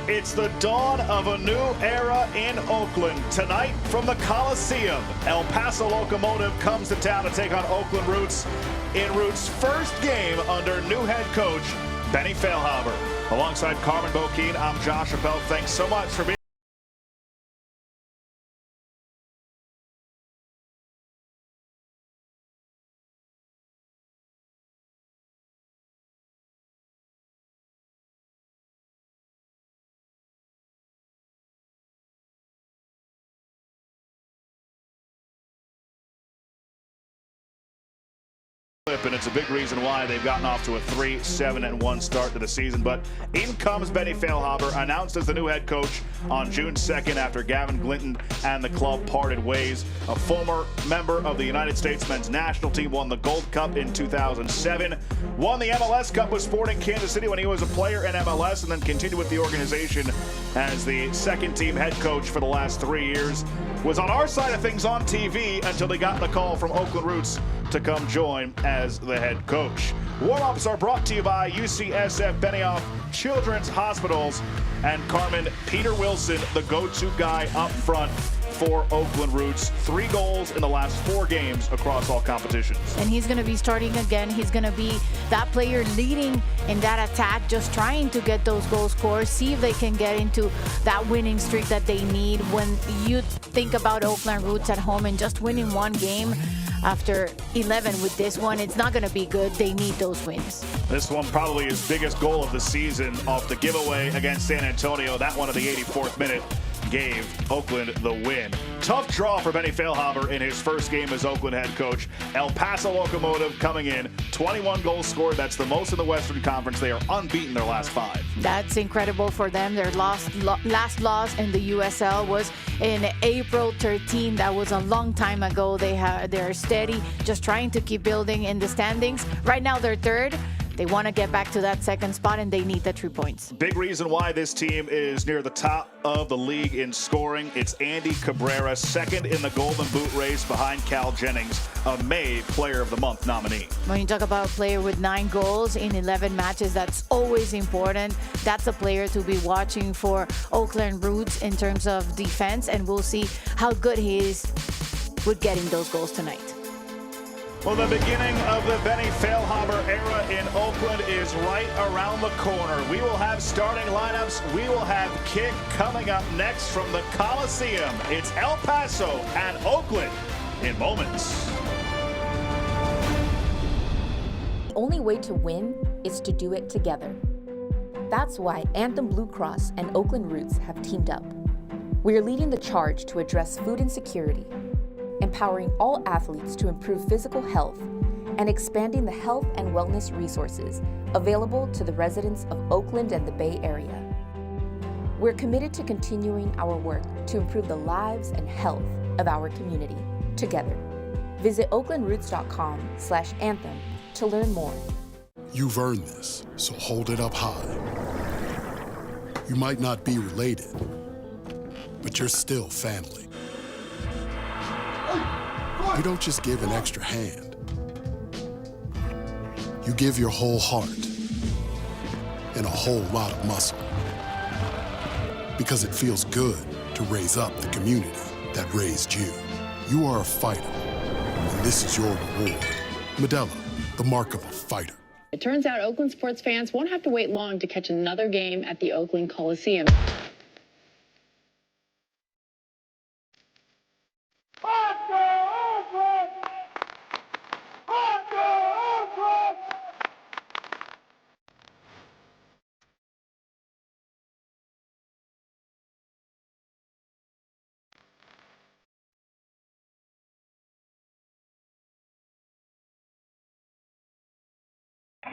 It's the dawn of a new era in Oakland. Tonight from the Coliseum, El Paso Locomotive comes to town to take on Oakland Roots in Roots' first game under new head coach Benny Feilhaber. Alongside Carmen Boquin, I'm Josh Appel. Thanks so much for being and it's a big reason why they've gotten off to a 3-7-1 start to the season. But in comes Benny Feilhaber, announced as the new head coach on June 2nd after Gavin Glinton and the club parted ways. A former member of the United States men's national team, won the Gold Cup in 2007, won the MLS Cup with Sporting Kansas City when he was a player in MLS, and then continued with the organization as the second team head coach for the last 3 years. Was on our side of things on TV until they got the call from Oakland Roots to come join as the head coach. Warm-ups are brought to you by UCSF Benioff Children's Hospitals, and Carmen, Peter Wilson, the go-to guy up front for Oakland Roots. 3 goals in the last 4 games across all competitions. And he's going to be starting again. He's going to be that player leading in that attack, just trying to get those goal scores, see if they can get into that winning streak that they need. When you think about Oakland Roots at home and just winning 1 game after 11 with this one, it's not going to be good. They need those wins. This one probably his biggest goal of the season off the giveaway against San Antonio. That one at the 84th minute gave Oakland the win. Tough draw for Benny Feilhaber in his first game as Oakland head coach. El Paso Locomotive coming in, 21 goals scored. That's the most in the Western Conference. They are unbeaten their last 5. That's incredible for them. Their last loss in the USL was in April 13. That was a long time ago. They're steady, just trying to keep building in the standings. Right now they're 3rd. They want to get back to that 2nd spot, and they need the 3 points. Big reason why this team is near the top of the league in scoring. It's Andy Cabrera, 2nd in the Golden Boot race behind Cal Jennings, a May Player of the Month nominee. When you talk about a player with 9 goals in 11 matches, that's always important. That's a player to be watching for Oakland Roots in terms of defense, and we'll see how good he is with getting those goals tonight. Well, the beginning of the Benny Feilhaber era in Oakland is right around the corner. We will have starting lineups. We will have kick coming up next from the Coliseum. It's El Paso and Oakland in moments. The only way to win is to do it together. That's why Anthem Blue Cross and Oakland Roots have teamed up. We are leading the charge to address food insecurity, empowering all athletes to improve physical health, and expanding the health and wellness resources available to the residents of Oakland and the Bay Area. We're committed to continuing our work to improve the lives and health of our community together. Visit oaklandroots.com/anthem to learn more. You've earned this, so hold it up high. You might not be related, but you're still family. You don't just give an extra hand. You give your whole heart and a whole lot of muscle. Because it feels good to raise up the community that raised you. You are a fighter, and this is your reward. Modelo, the mark of a fighter. It turns out Oakland sports fans won't have to wait long to catch another game at the Oakland Coliseum.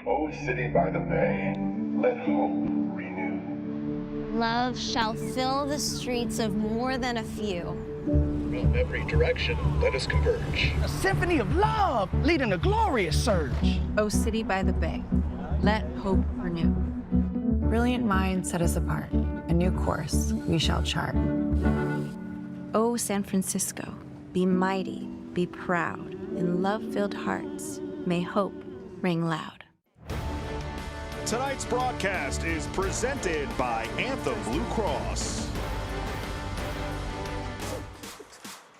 Oh, city by the bay, let hope renew. Love shall fill the streets of more than a few. From every direction, let us converge. A symphony of love leading a glorious surge. O city by the bay, let hope renew. Brilliant minds set us apart. A new course we shall chart. O San Francisco, be mighty, be proud. In love-filled hearts, may hope ring loud. Tonight's broadcast is presented by Anthem Blue Cross.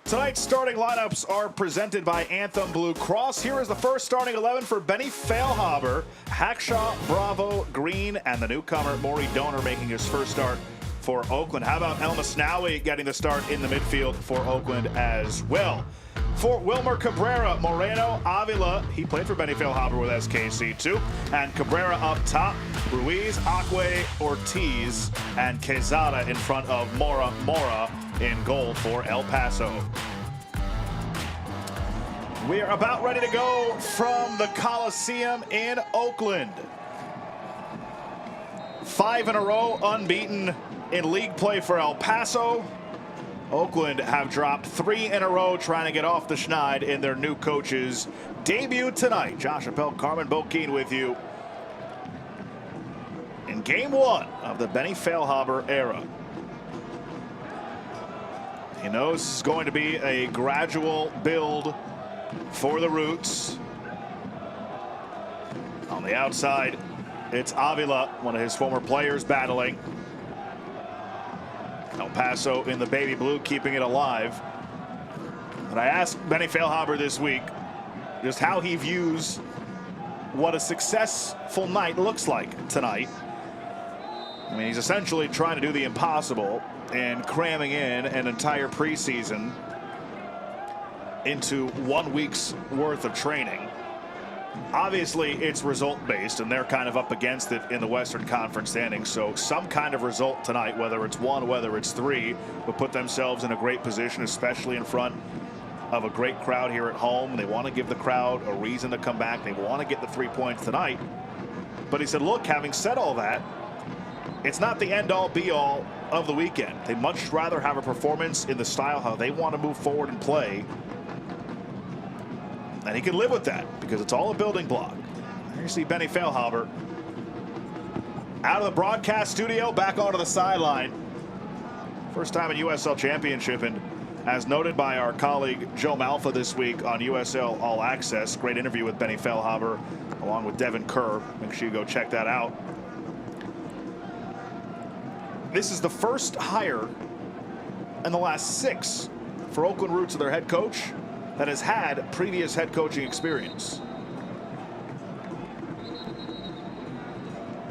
Tonight's starting lineups are presented by Anthem Blue Cross. Here is the first starting 11 for Benny Feilhaber, Hackshaw, Bravo, Green, and the newcomer Maury Donor making his first start for Oakland. How about El Masnawi getting the start in the midfield for Oakland as well? For Wilmer Cabrera, Moreno, Avila, he played for Benny Feilhaber with SKC too, and Cabrera up top, Ruiz, Acque, Ortiz, and Quezada in front of Mora in goal for El Paso. We are about ready to go from the Coliseum in Oakland. 5 in a row unbeaten in league play for El Paso. Oakland have dropped 3 in a row trying to get off the schneid in their new coach's debut tonight. Josh Appel, Carmen Bokeen with you in game 1 of the Benny Feilhaber era. He knows it's going to be a gradual build for the Roots. On the outside, it's Avila, one of his former players, battling. El Paso in the baby blue, keeping it alive. And I asked Benny Feilhaber this week just how he views what a successful night looks like tonight. I mean, he's essentially trying to do the impossible and cramming in an entire preseason into 1 week's worth of training. Obviously, it's result-based, and they're kind of up against it in the Western Conference standings. So some kind of result tonight, whether it's 1, whether it's 3, will put themselves in a great position, especially in front of a great crowd here at home. They want to give the crowd a reason to come back. They want to get the 3 points tonight. But he said, look, having said all that, it's not the end-all, be-all of the weekend. They'd much rather have a performance in the style how they want to move forward and play. And he can live with that because it's all a building block. There you see Benny Feilhaber out of the broadcast studio, back onto the sideline. First time in USL Championship, and as noted by our colleague Joe Malfa this week on USL All Access, great interview with Benny Feilhaber along with Devin Kerr. Make sure you go check that out. This is the first hire in the last 6 for Oakland Roots of their head coach that has had previous head coaching experience.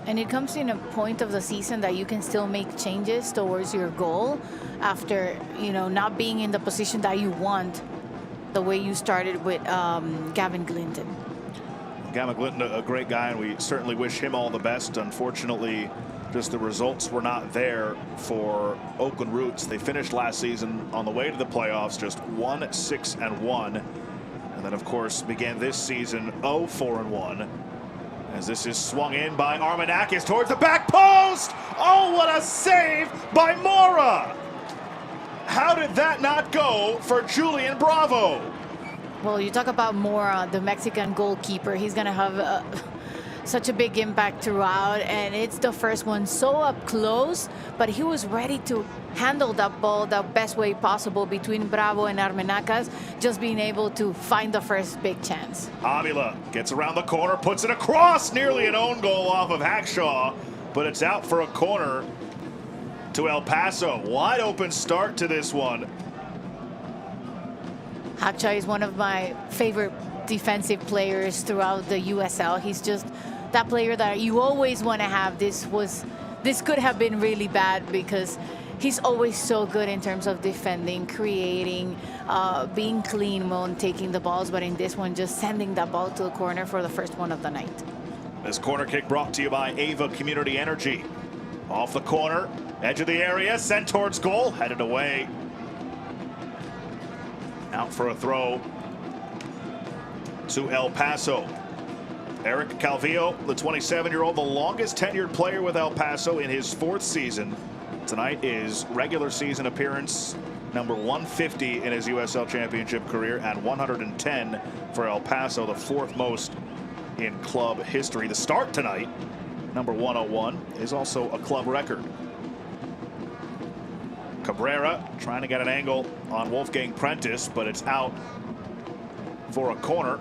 And it comes in a point of the season that you can still make changes towards your goal after, not being in the position that you want, the way you started with Gavin Glinton. Gavin Glinton, a great guy, and we certainly wish him all the best. Unfortunately, just the results were not there for Oakland Roots. They finished last season on the way to the playoffs, just 1-6-1, and then of course began this season 0-4-1. As this is swung in by Armenakis towards the back post. Oh, what a save by Mora! How did that not go for Julian Bravo? Well, you talk about Mora, the Mexican goalkeeper. He's gonna have such a big impact throughout, and it's the first one so up close, but he was ready to handle that ball the best way possible between Bravo and Armenakis, just being able to find the first big chance. Avila gets around the corner, puts it across, nearly an own goal off of Hackshaw, but it's out for a corner to El Paso. Wide open start to this one. Hackshaw is one of my favorite defensive players throughout the USL. He's just that player that you always want to have. This could have been really bad because he's always so good in terms of defending, creating, being clean when taking the balls, but in this one, just sending that ball to the corner for the first one of the night. This corner kick brought to you by Ava Community Energy. Off the corner, edge of the area, sent towards goal, headed away. Out for a throw to El Paso. Eric Calvillo, the 27-year-old, the longest tenured player with El Paso in his 4th season. Tonight is regular season appearance number 150 in his USL Championship career, and 110 for El Paso, the 4th most in club history. The start tonight, number 101, is also a club record. Cabrera trying to get an angle on Wolfgang Prentice, but it's out for a corner.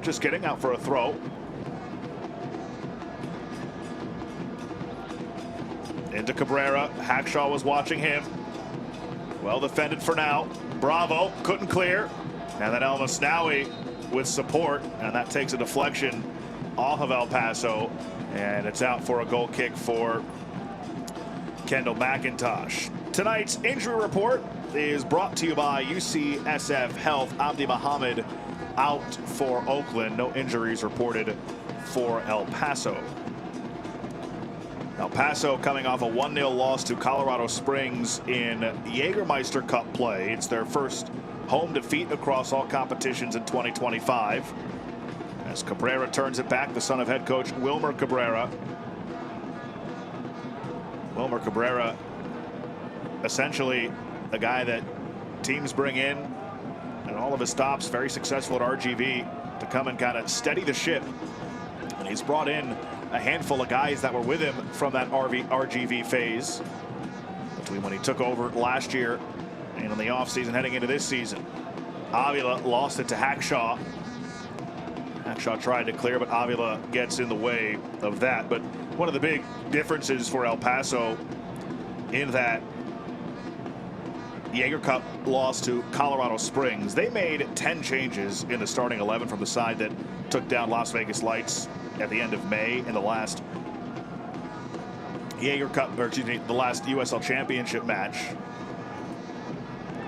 Just kidding, out for a throw. Into Cabrera. Hackshaw was watching him. Well defended for now. Bravo couldn't clear. And then El Masnaoui with support, and that takes a deflection off of El Paso, and it's out for a goal kick for Kendall McIntosh. Tonight's injury report is brought to you by UCSF Health. Abdi Mohammed out for Oakland. No injuries reported for El Paso. El Paso coming off a 1-0 loss to Colorado Springs in Jägermeister Cup play. It's their first home defeat across all competitions in 2025. As Cabrera turns it back, the son of head coach Wilmer Cabrera. Wilmer Cabrera, essentially a guy that teams bring in, and all of his stops, very successful at RGV, to come and kind of steady the ship. And he's brought in a handful of guys that were with him from that RGV phase between when he took over last year and in the offseason heading into this season. Avila lost it to Hackshaw. Hackshaw tried to clear, but Avila gets in the way of that. But one of the big differences for El Paso in that Jaeger Cup loss to Colorado Springs, they made 10 changes in the starting 11 from the side that took down Las Vegas Lights at the end of May in the last Jaeger Cup, or excuse me, the last USL Championship match.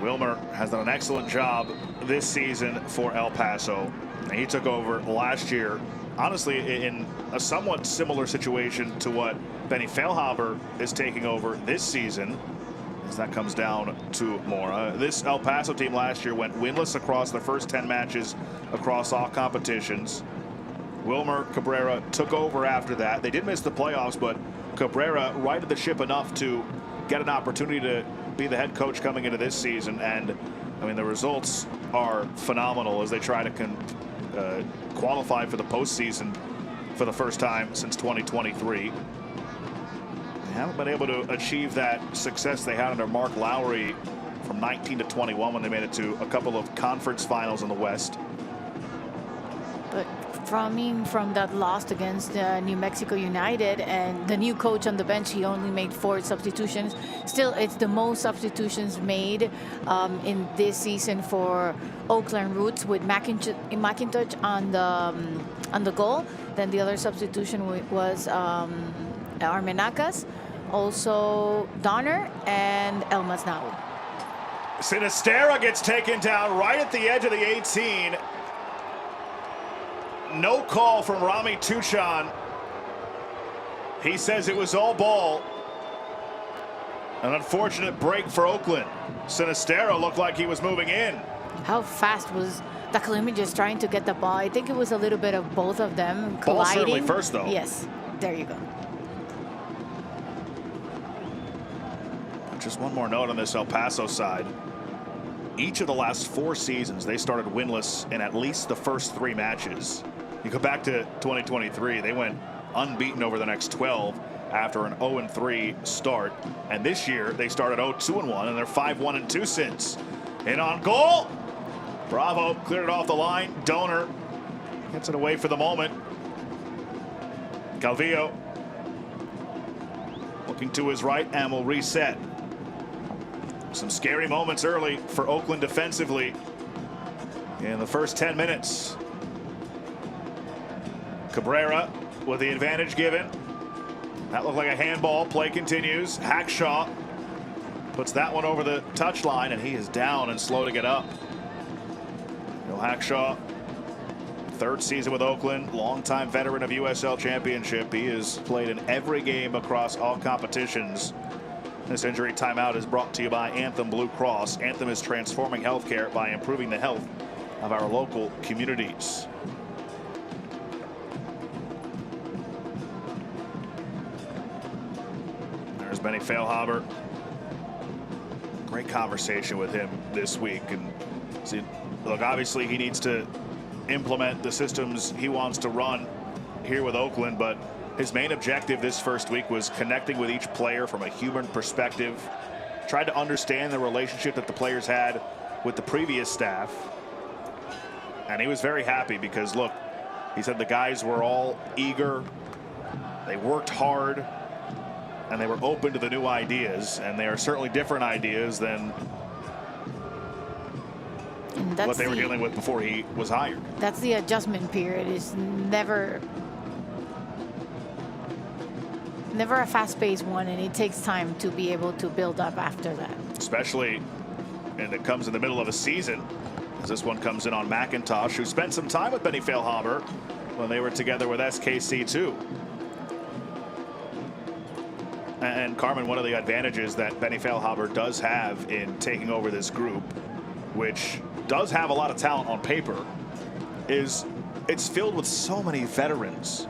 Wilmer has done an excellent job this season for El Paso. And he took over last year, honestly, in a somewhat similar situation to what Benny Feilhaber is taking over this season, as that comes down to more. This El Paso team last year went winless across their first 10 matches across all competitions. Wilmer Cabrera took over after that. They did miss the playoffs, but Cabrera righted the ship enough to get an opportunity to be the head coach coming into this season. And I mean, the results are phenomenal as they try to qualify for the postseason for the first time since 2023. They haven't been able to achieve that success they had under Mark Lowry from 19 to 21 when they made it to a couple of conference finals in the West. But from that loss against New Mexico United and the new coach on the bench, he only made 4 substitutions. Still, it's the most substitutions made in this season for Oakland Roots, with McIntosh on the goal. Then the other substitution was Armenacas, also Donner, and El Masnaoui. Sinistera gets taken down right at the edge of the 18. No call from Rami Tuchan. He says it was all ball. An unfortunate break for Oakland. Sinistera looked like he was moving in. How fast was Dakalimi just trying to get the ball? I think it was a little bit of both of them colliding. Ball certainly first, though. Yes, there you go. Just one more note on this El Paso side. Each of the last 4 seasons, they started winless in at least the first 3 matches. You go back to 2023, they went unbeaten over the next 12 after an 0-3 start. And this year, they started 0-2-1, and they're 5-1-2 since. In on goal. Bravo cleared it off the line. Donor gets it away for the moment. Calvillo looking to his right and will reset. Some scary moments early for Oakland defensively in the first 10 minutes. Cabrera with the advantage given. That looked like a handball. Play continues. Hackshaw puts that one over the touchline, and he is down and slow to get up. Hackshaw, 3rd season with Oakland, longtime veteran of USL Championship. He has played in every game across all competitions. This injury timeout is brought to you by Anthem Blue Cross. Anthem is transforming healthcare by improving the health of our local communities. There's Benny Feilhaber. Great conversation with him this week. And see, look, obviously he needs to implement the systems he wants to run here with Oakland, but his main objective this first week was connecting with each player from a human perspective, tried to understand the relationship that the players had with the previous staff. And he was very happy because, look, he said the guys were all eager. They worked hard. and they were open to the new ideas, and they are certainly different ideas than what they were dealing with before he was hired. That's the adjustment period. It's never a fast-paced one, and it takes time to be able to build up after that. Especially, and it comes in the middle of a season, as this one comes in on McIntosh, who spent some time with Benny Feilhaber when they were together with SKC too. And Carmen, one of the advantages that Benny Feilhaber does have in taking over this group, which does have a lot of talent on paper, is it's filled with so many veterans.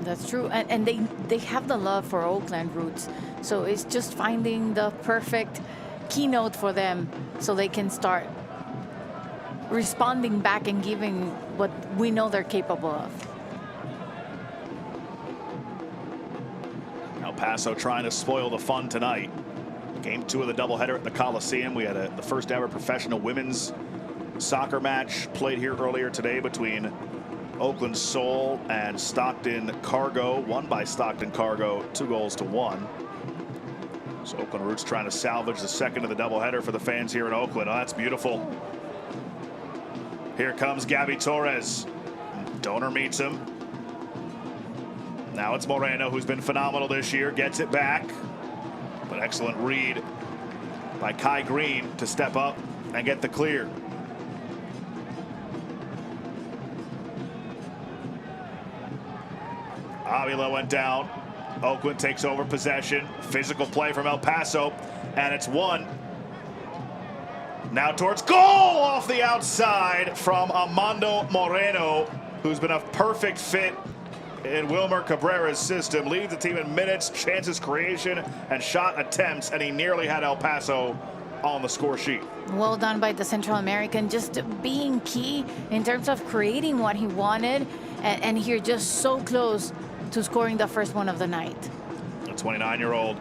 That's true, and they have the love for Oakland roots, so it's just finding the perfect keynote for them so they can start responding back and giving what we know they're capable of. Now Paso trying to spoil the fun tonight. Game 2 of the doubleheader at the Coliseum. We had the first ever professional women's soccer match played here earlier today between Oakland Soul and Stockton Cargo, won by Stockton Cargo 2-1. So Oakland Roots trying to salvage the second of the doubleheader for the fans here in Oakland. Oh, that's beautiful. Here comes Gabby Torres. Donor meets him. Now it's Moreno, who's been phenomenal this year, gets it back. But excellent read by Kai Green to step up and get the clear. Avila went down. Oakland takes over possession. Physical play from El Paso, and it's won. Now towards goal off the outside from Armando Moreno, who's been a perfect fit in Wilmer Cabrera's system. Leads the team in minutes, chances creation, and shot attempts, and he nearly had El Paso on the score sheet. Well done by the Central American, just being key in terms of creating what he wanted, and here just so close to scoring the first one of the night. The 29-year-old,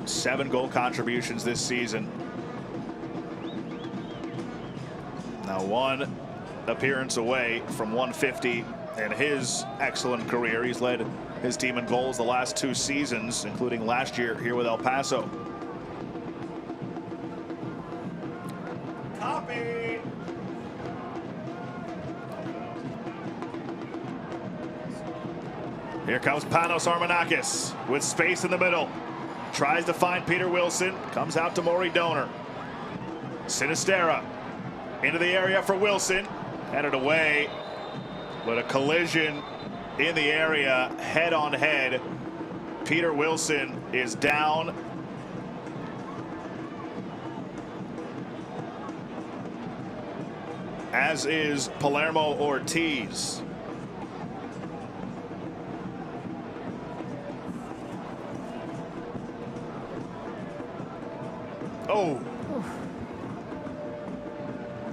7 goal contributions this season. Now 1 appearance away from 150 in his excellent career. He's led his team in goals the last 2 seasons, including last year here with El Paso. Copy. Here comes Panos Armanakis with space in the middle. Tries to find Peter Wilson. Comes out to Maury Donor. Sinistera into the area for Wilson. Headed away, but a collision in the area, head on head. Peter Wilson is down. As is Palermo Ortiz. Oh.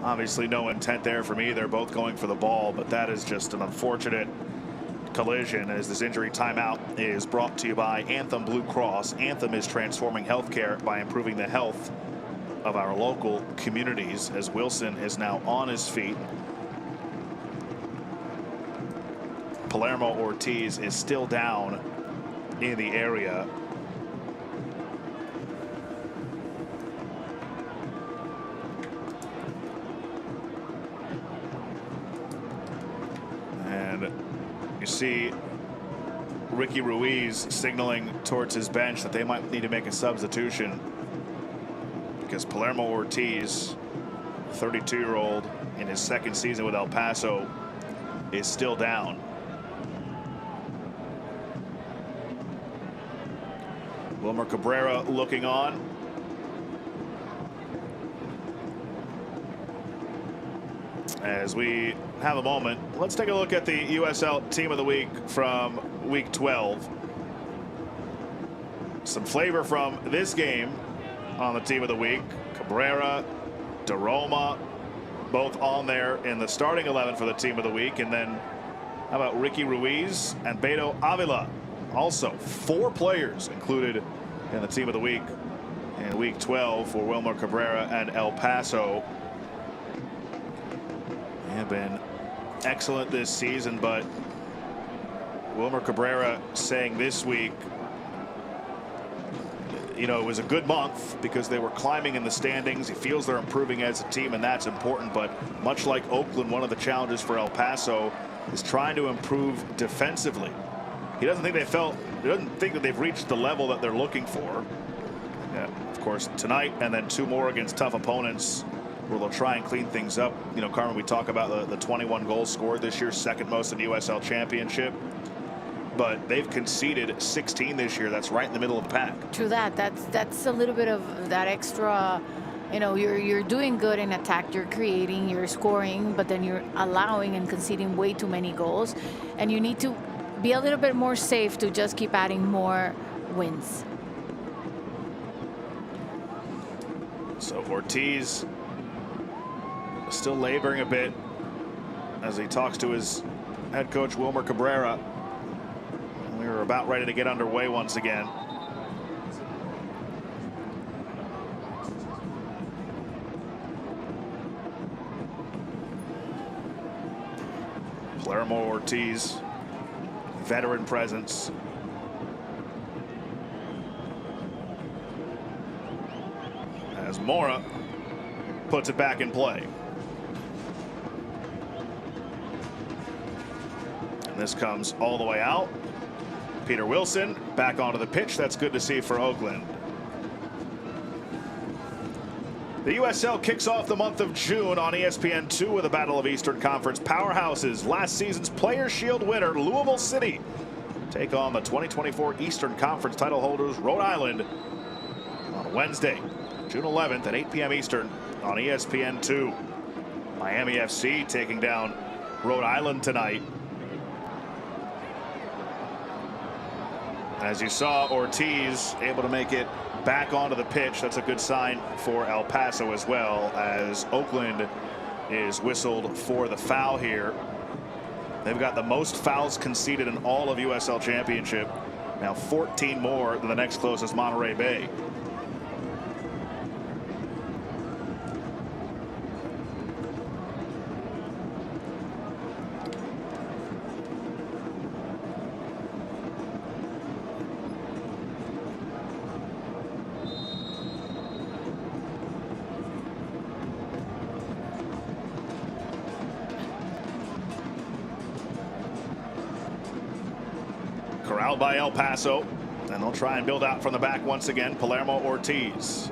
Obviously no intent there from either. Both going for the ball, but that is just an unfortunate collision, as this injury timeout is brought to you by Anthem Blue Cross. Anthem is transforming healthcare by improving the health of our local communities, as Wilson is now on his feet. Palermo Ortiz is still down in the area. You see Ricky Ruiz signaling towards his bench that they might need to make a substitution, because Palermo Ortiz, 32-year-old in his second season with El Paso, is still down. Wilmer Cabrera looking on. As we have a moment, let's take a look at the USL Team of the Week from Week 12. Some flavor from this game on the Team of the Week. Cabrera, DeRoma, both on there in the starting 11 for the Team of the Week. And then how about Ricky Ruiz and Beto Avila? Also 4 players included in the Team of the Week in Week 12 for Wilmer Cabrera and El Paso. They have been excellent this season, but Wilmer Cabrera saying this week you know, it was a good month because they were climbing in the standings. He feels they're improving as a team, and that's important. But much like Oakland, one of the challenges for El Paso is trying to improve defensively. He doesn't think that they've reached the level that they're looking for. Yeah, of course, tonight and then 2 more against tough opponents where they'll try and clean things up. You know, Carmen, we talk about the 21 goals scored this year, second most in the USL Championship. But they've conceded 16 this year. That's right in the middle of the pack. True that. That's a little bit of that extra. You know, you're doing good in attack. You're creating, you're scoring, but then you're allowing and conceding way too many goals. And you need to be a little bit more safe to just keep adding more wins. So Ortiz still laboring a bit as he talks to his head coach Wilmer Cabrera. We were about ready to get underway once again. Palermo Ortiz, veteran presence. As Mora puts it back in play. And this comes all the way out. Peter Wilson back onto the pitch. That's good to see for Oakland. The USL kicks off the month of June on ESPN2 with a battle of Eastern Conference powerhouses. Last season's Players' Shield winner, Louisville City, take on the 2024 Eastern Conference title holders, Rhode Island, on Wednesday, June 11th at 8 p.m. Eastern on ESPN2. Miami FC taking down Rhode Island tonight. As you saw, Ortiz able to make it back onto the pitch. That's a good sign for El Paso as well, as Oakland is whistled for the foul here. They've got the most fouls conceded in all of USL Championship. Now 14 more than the next closest, Monterey Bay. Corralled by El Paso, and they'll try and build out from the back once again. Palermo Ortiz.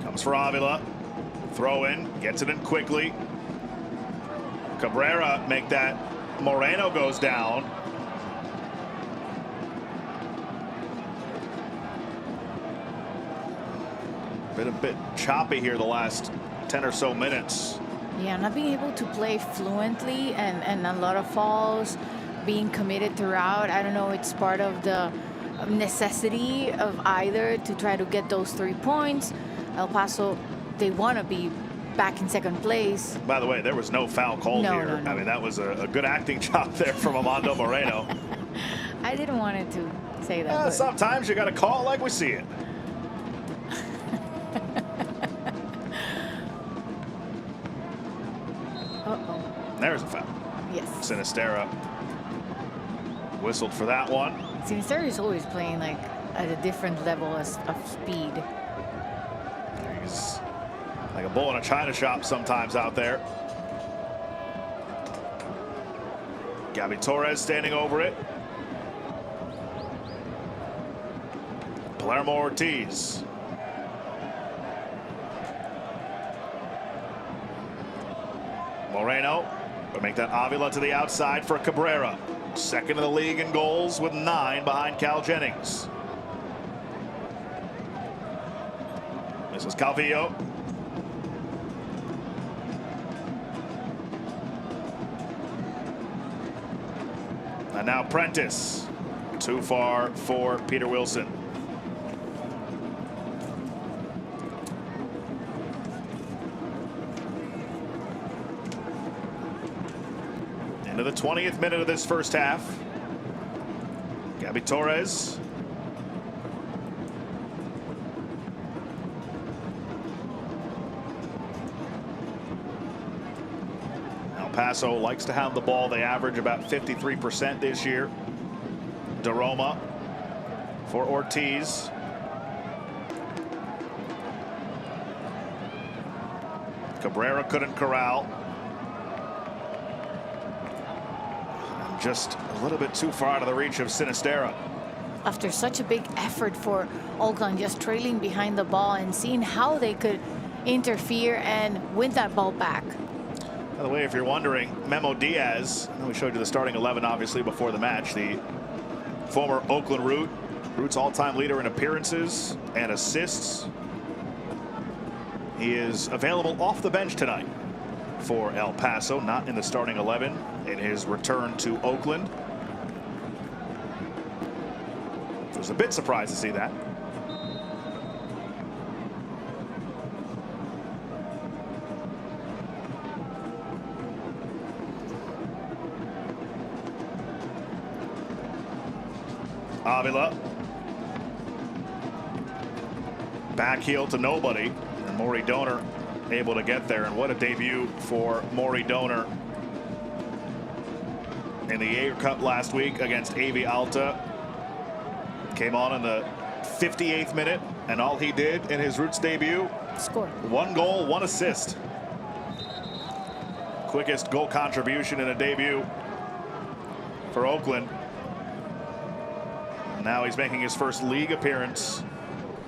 Comes for Avila. Throw in, gets it in quickly. Cabrera make that. Moreno goes down. Been a bit choppy here the last 10 or so minutes. Yeah, not being able to play fluently and a lot of falls, being committed throughout. I don't know, it's part of the necessity of either to try to get those 3 points. El Paso, they want to be back in second place. By the way, there was no foul called here. No. I mean, that was a good acting job there from Armando Moreno. I didn't want it to say that. Sometimes you got to call it like we see it. There's a foul. Yes. Sinistera whistled for that one. Sinistera is always playing like at a different level of speed. He's like a bull in a china shop sometimes out there. Gabby Torres standing over it. Palermo Ortiz. Moreno will make that Avila to the outside for Cabrera. Second in the league in goals with 9 behind Cal Jennings. This is Calvillo. And now Prentice. Too far for Peter Wilson. Into the 20th minute of this first half. Gabby Torres. Now Paso likes to have the ball. They average about 53% this year. DeRoma for Ortiz. Cabrera couldn't corral. And just a little bit too far out of the reach of Sinistera. After such a big effort for Oakland, just trailing behind the ball and seeing how they could interfere and win that ball back. By the way, if you're wondering, Memo Diaz, I know we showed you the starting 11 obviously before the match, the former Oakland Root, Root's all-time leader in appearances and assists. He is available off the bench tonight for El Paso, not in the starting 11 in his return to Oakland. I was a bit surprised to see that. Avila. Back heel to nobody. And Maury Donor able to get there. And what a debut for Maury Donor in the Jaeger Cup last week against AV Alta. Came on in the 58th minute. And all he did in his Roots debut, score. 1 goal, 1 assist. Quickest goal contribution in a debut for Oakland. Now he's making his first league appearance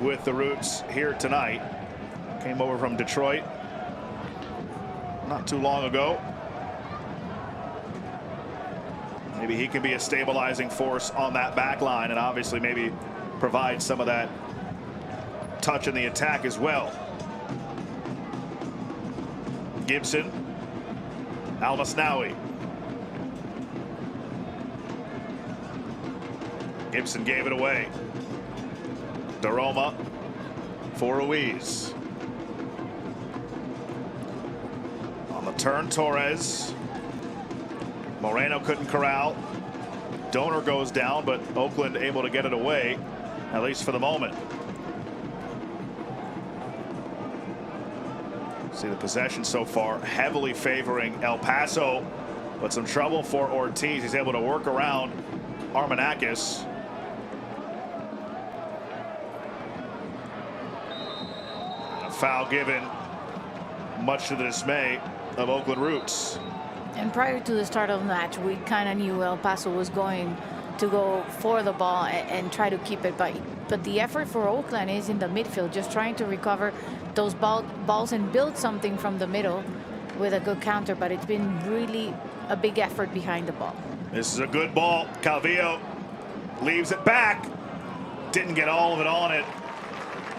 with the Roots here tonight. Came over from Detroit not too long ago. Maybe he can be a stabilizing force on that back line and obviously maybe provide some of that touch in the attack as well. Gibson, Al-Masnawi. Gibson gave it away. DeRoma for Ruiz. On the turn, Torres. Moreno couldn't corral. Donor goes down, but Oakland able to get it away, at least for the moment. See the possession so far heavily favoring El Paso, but some trouble for Ortiz. He's able to work around Armanakis. Foul given, much to the dismay of Oakland Roots. And prior to the start of the match, we kind of knew El Paso was going to go for the ball and try to keep it. But the effort for Oakland is in the midfield, just trying to recover those balls and build something from the middle with a good counter. But it's been really a big effort behind the ball. This is a good ball. Calvillo leaves it back. Didn't get all of it on it.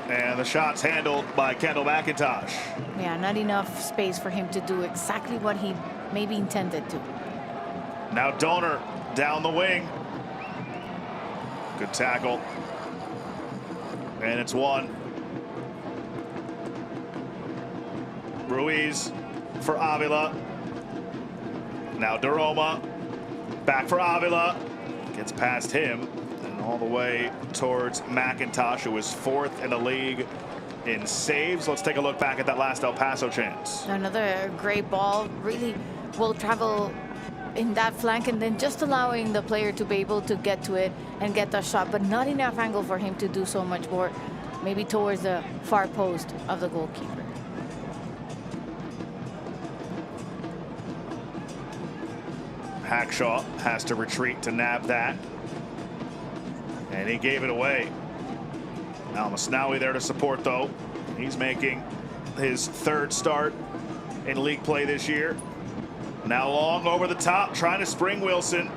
And the shot's handled by Kendall McIntosh. Yeah, not enough space for him to do exactly what he maybe intended to. Now Donor down the wing. Good tackle. And it's one. Ruiz for Avila. Now DeRoma. Back for Avila. Gets past him. All the way towards McIntosh, who was 4th in the league in saves. Let's take a look back at that last El Paso chance. Another great ball, really will travel in that flank and then just allowing the player to be able to get to it and get the shot, but not enough angle for him to do so much more, maybe towards the far post of the goalkeeper. Hackshaw has to retreat to nab that. And he gave it away. Al-Masnawi there to support, though. He's making his 3rd start in league play this year. Now long over the top, trying to spring Wilson.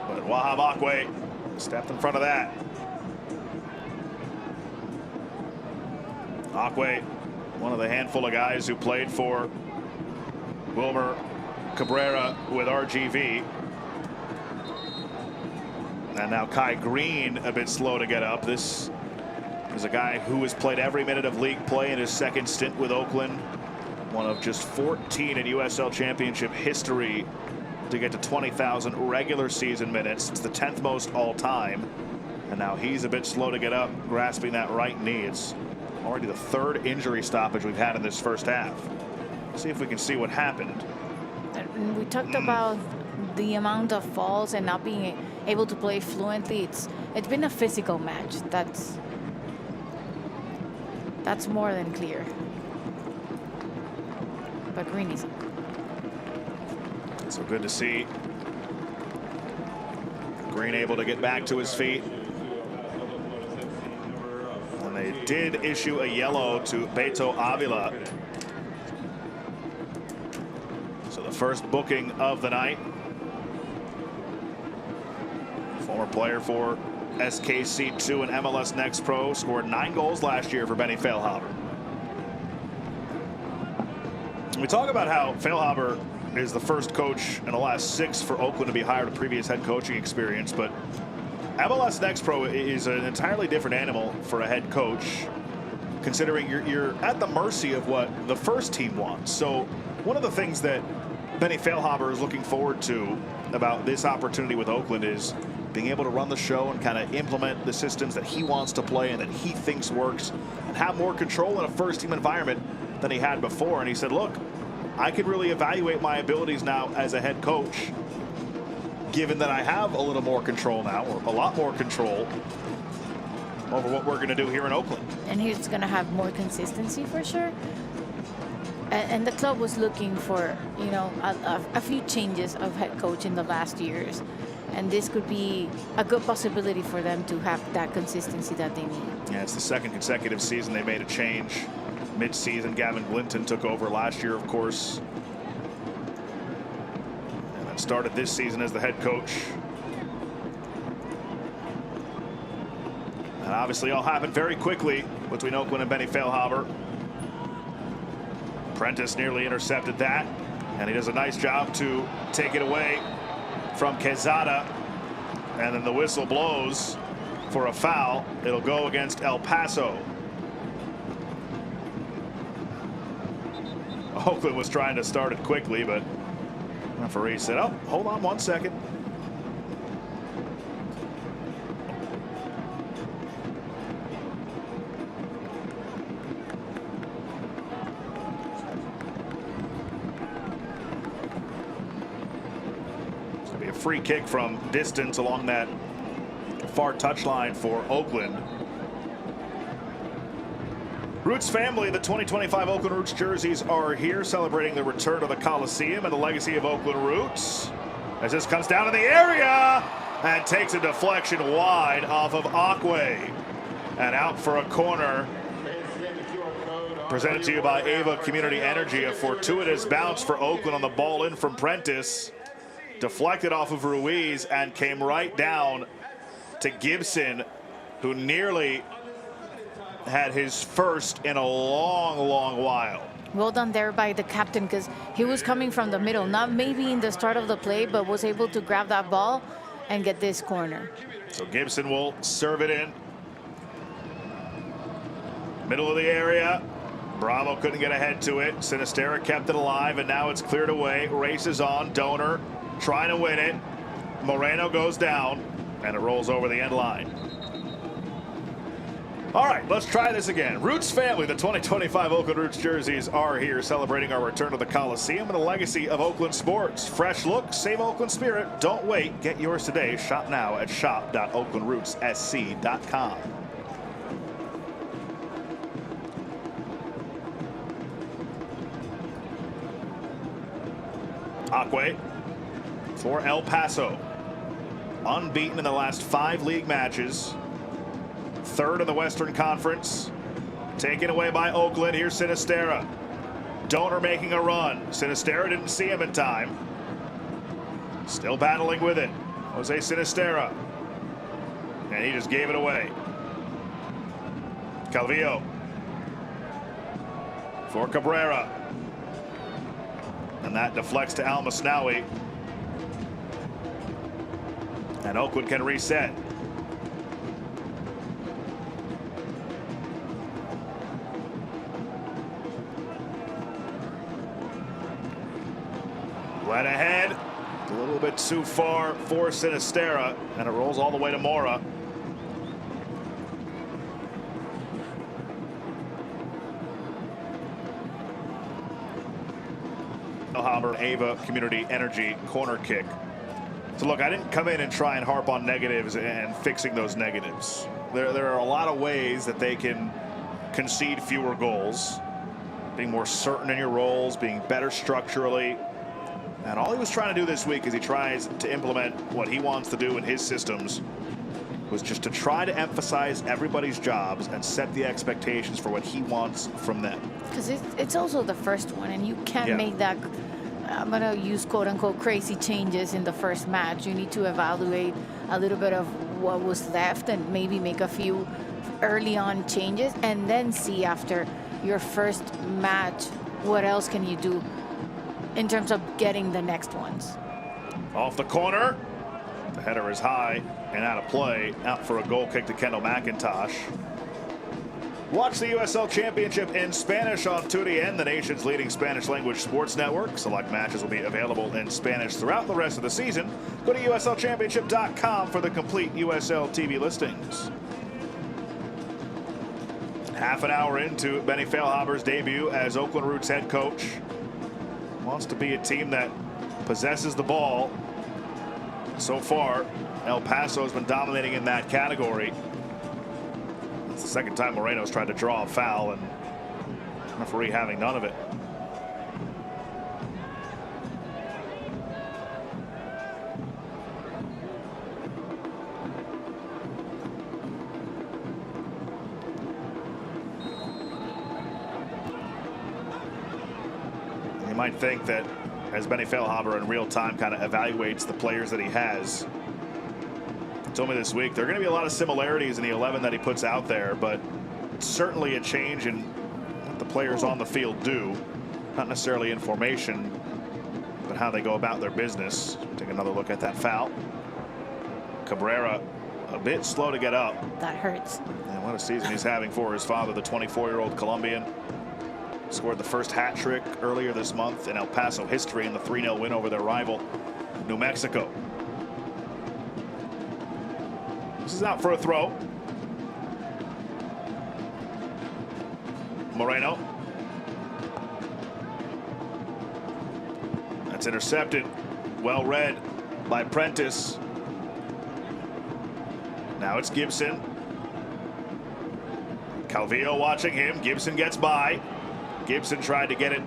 But Wahab Akwe stepped in front of that. Akwe, one of the handful of guys who played for Wilmer Cabrera with RGV. And now Kai Green a bit slow to get up. This is a guy who has played every minute of league play in his 2nd stint with Oakland. One of just 14 in USL Championship history to get to 20,000 regular season minutes. It's the 10th most all time. And now he's a bit slow to get up, grasping that right knee. It's already the 3rd injury stoppage we've had in this first half. See if we can see what happened. And we talked about the amount of falls and not being able to play fluently. It's been a physical match. That's more than clear. But green is up. So good to see Green able to get back to his feet. And they did issue a yellow to Beto Avila. So the first booking of the night. Former player for SKC2 and MLS Next Pro, scored 9 goals last year for Benny Feilhaber. We talk about how Feilhaber is the first coach in the last 6 for Oakland to be hired a previous head coaching experience, but MLS Next Pro is an entirely different animal for a head coach, considering you're at the mercy of what the first team wants. So one of the things that Benny Feilhaber is looking forward to about this opportunity with Oakland is being able to run the show and kind of implement the systems that he wants to play and that he thinks works, and have more control in a first team environment than he had before. And he said, look, I can really evaluate my abilities now as a head coach, given that I have a little more control now, or a lot more control over what we're going to do here in Oakland. And he's going to have more consistency for sure. And the club was looking for, you know, a few changes of head coach in the last years. And this could be a good possibility for them to have that consistency that they need. Yeah, it's the second consecutive season they made a change. Mid-season, Gavin Glinton took over last year, of course. And then started this season as the head coach. And obviously all happened very quickly between Oakland and Benny Feilhaber. Prentice nearly intercepted that, and he does a nice job to take it away from Quezada, and then the whistle blows for a foul. It'll go against El Paso. Oakland was trying to start it quickly, but the referee said, oh, hold on 1 second. Free kick from distance along that far touchline for Oakland. Roots family, the 2025 Oakland Roots jerseys are here, celebrating the return of the Coliseum and the legacy of Oakland Roots. As this comes down in the area and takes a deflection wide off of Aquay and out for a corner. Presented to you by Ava Community Energy. A fortuitous bounce for Oakland on the ball in from Prentice. Deflected off of Ruiz and came right down to Gibson, who nearly had his first in a long while. Well done there by the captain, because he was coming from the middle, not maybe in the start of the play, but was able to grab that ball and get this corner. So Gibson will serve it in. Middle of the area. Bravo couldn't get ahead to it. Sinisterra kept it alive, and now it's cleared away. Races on. Donor trying to win it. Moreno goes down, and it rolls over the end line. All right, let's try this again. Roots family, the 2025 Oakland Roots jerseys are here, celebrating our return to the Coliseum and the legacy of Oakland sports. Fresh look, same Oakland spirit. Don't wait. Get yours today. Shop now at shop.oaklandrootssc.com. Aquay for El Paso. Unbeaten in the last 5 league matches. 3rd in the Western Conference. Taken away by Oakland. Here's Sinisterra. Donor making a run. Sinisterra didn't see him in time. Still battling with it. Jose Sinisterra. And he just gave it away. Calvillo. For Cabrera. And that deflects to Al Masnawi. And Oakland can reset. Led ahead, a little bit too far for Sinisterra, and it rolls all the way to Mora. Failhaber Ava Community Energy corner kick. So look, I didn't come in and try and harp on negatives and fixing those negatives. There are a lot of ways that they can concede fewer goals, being more certain in your roles, being better structurally. And all he was trying to do this week as he tries to implement what he wants to do in his systems was just to try to emphasize everybody's jobs and set the expectations for what he wants from them. Because it's also the first one, and you can't make that, I'm going to use quote-unquote crazy changes in the first match. You need to evaluate a little bit of what was left and maybe make a few early on changes, and then see after your first match what else can you do in terms of getting the next ones. Off the corner. The header is high and out of play. Out for a goal kick to Kendall McIntosh. Watch the USL Championship in Spanish on TUDN, the nation's leading Spanish language sports network. Select matches will be available in Spanish throughout the rest of the season. Go to USLChampionship.com for the complete USL TV listings. Half an hour into Benny Failhaber's debut as Oakland Roots head coach. Wants to be a team that possesses the ball. So far, El Paso has been dominating in that category. It's the second time Moreno's tried to draw a foul, and referee having none of it. You might think that as Benny Failhaber in real time kind of evaluates the players that he has, he told me this week there are going to be a lot of similarities in the 11 that he puts out there, but it's certainly a change in what the players on the field do, not necessarily in formation, but how they go about their business. Take another look at that foul. Cabrera a bit slow to get up. That hurts. And what a season he's having for his father, the 24-year-old Colombian. Scored the first hat trick earlier this month in El Paso history in the 3-0 win over their rival, New Mexico. This is out for a throw. Moreno. That's intercepted. Well read by Prentice. Now it's Gibson. Calvillo watching him. Gibson gets by. Gibson tried to get it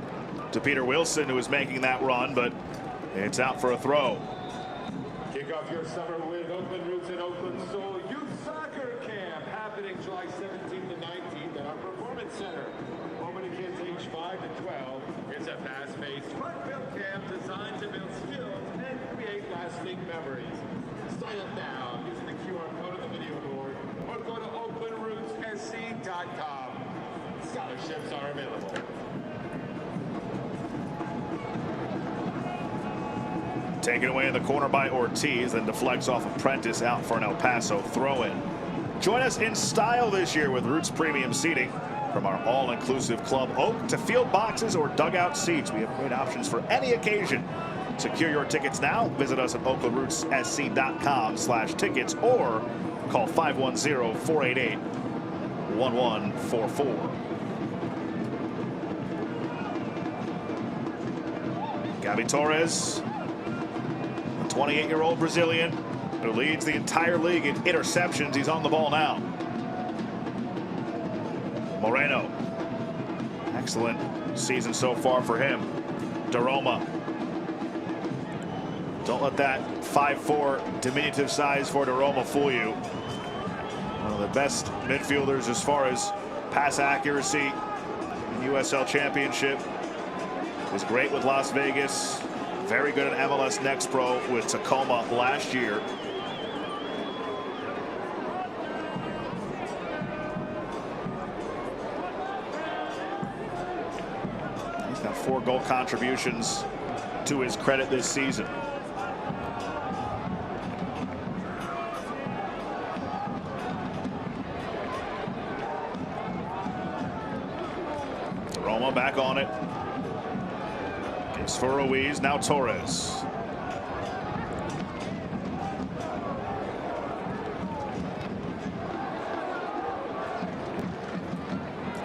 to Peter Wilson, who was making that run, but it's out for a throw. Kick off your summer with Oakland Roots and Oakland Soul Youth Soccer Camp, happening July 17th to 19th at our Performance Center. Home to kids aged 5 to 12. It's a fast-paced, fun-filled camp designed to build skills and create lasting memories. Sign up now using the QR code on the video board or go to OaklandRootsSC.com. Scholarships are available. Taken away in the corner by Ortiz, then deflects off of Prentice, out for an El Paso throw-in. Join us in style this year with Roots Premium Seating. From our all-inclusive Club Oak to field boxes or dugout seats, we have great options for any occasion. Secure your tickets now. Visit us at OaklandRootsSC.com/tickets or call 510-488-1144. Gabi Torres, a 28-year-old Brazilian who leads the entire league in interceptions. He's on the ball now. Moreno, excellent season so far for him. DeRoma. Don't let that 5'4" diminutive size for DeRoma fool you. One of the best midfielders as far as pass accuracy in USL Championship. Was great with Las Vegas. Very good at MLS Next Pro with Tacoma last year. He's got 4 goal contributions to his credit this season. Roma back on it. Gives for Ruiz, now Torres.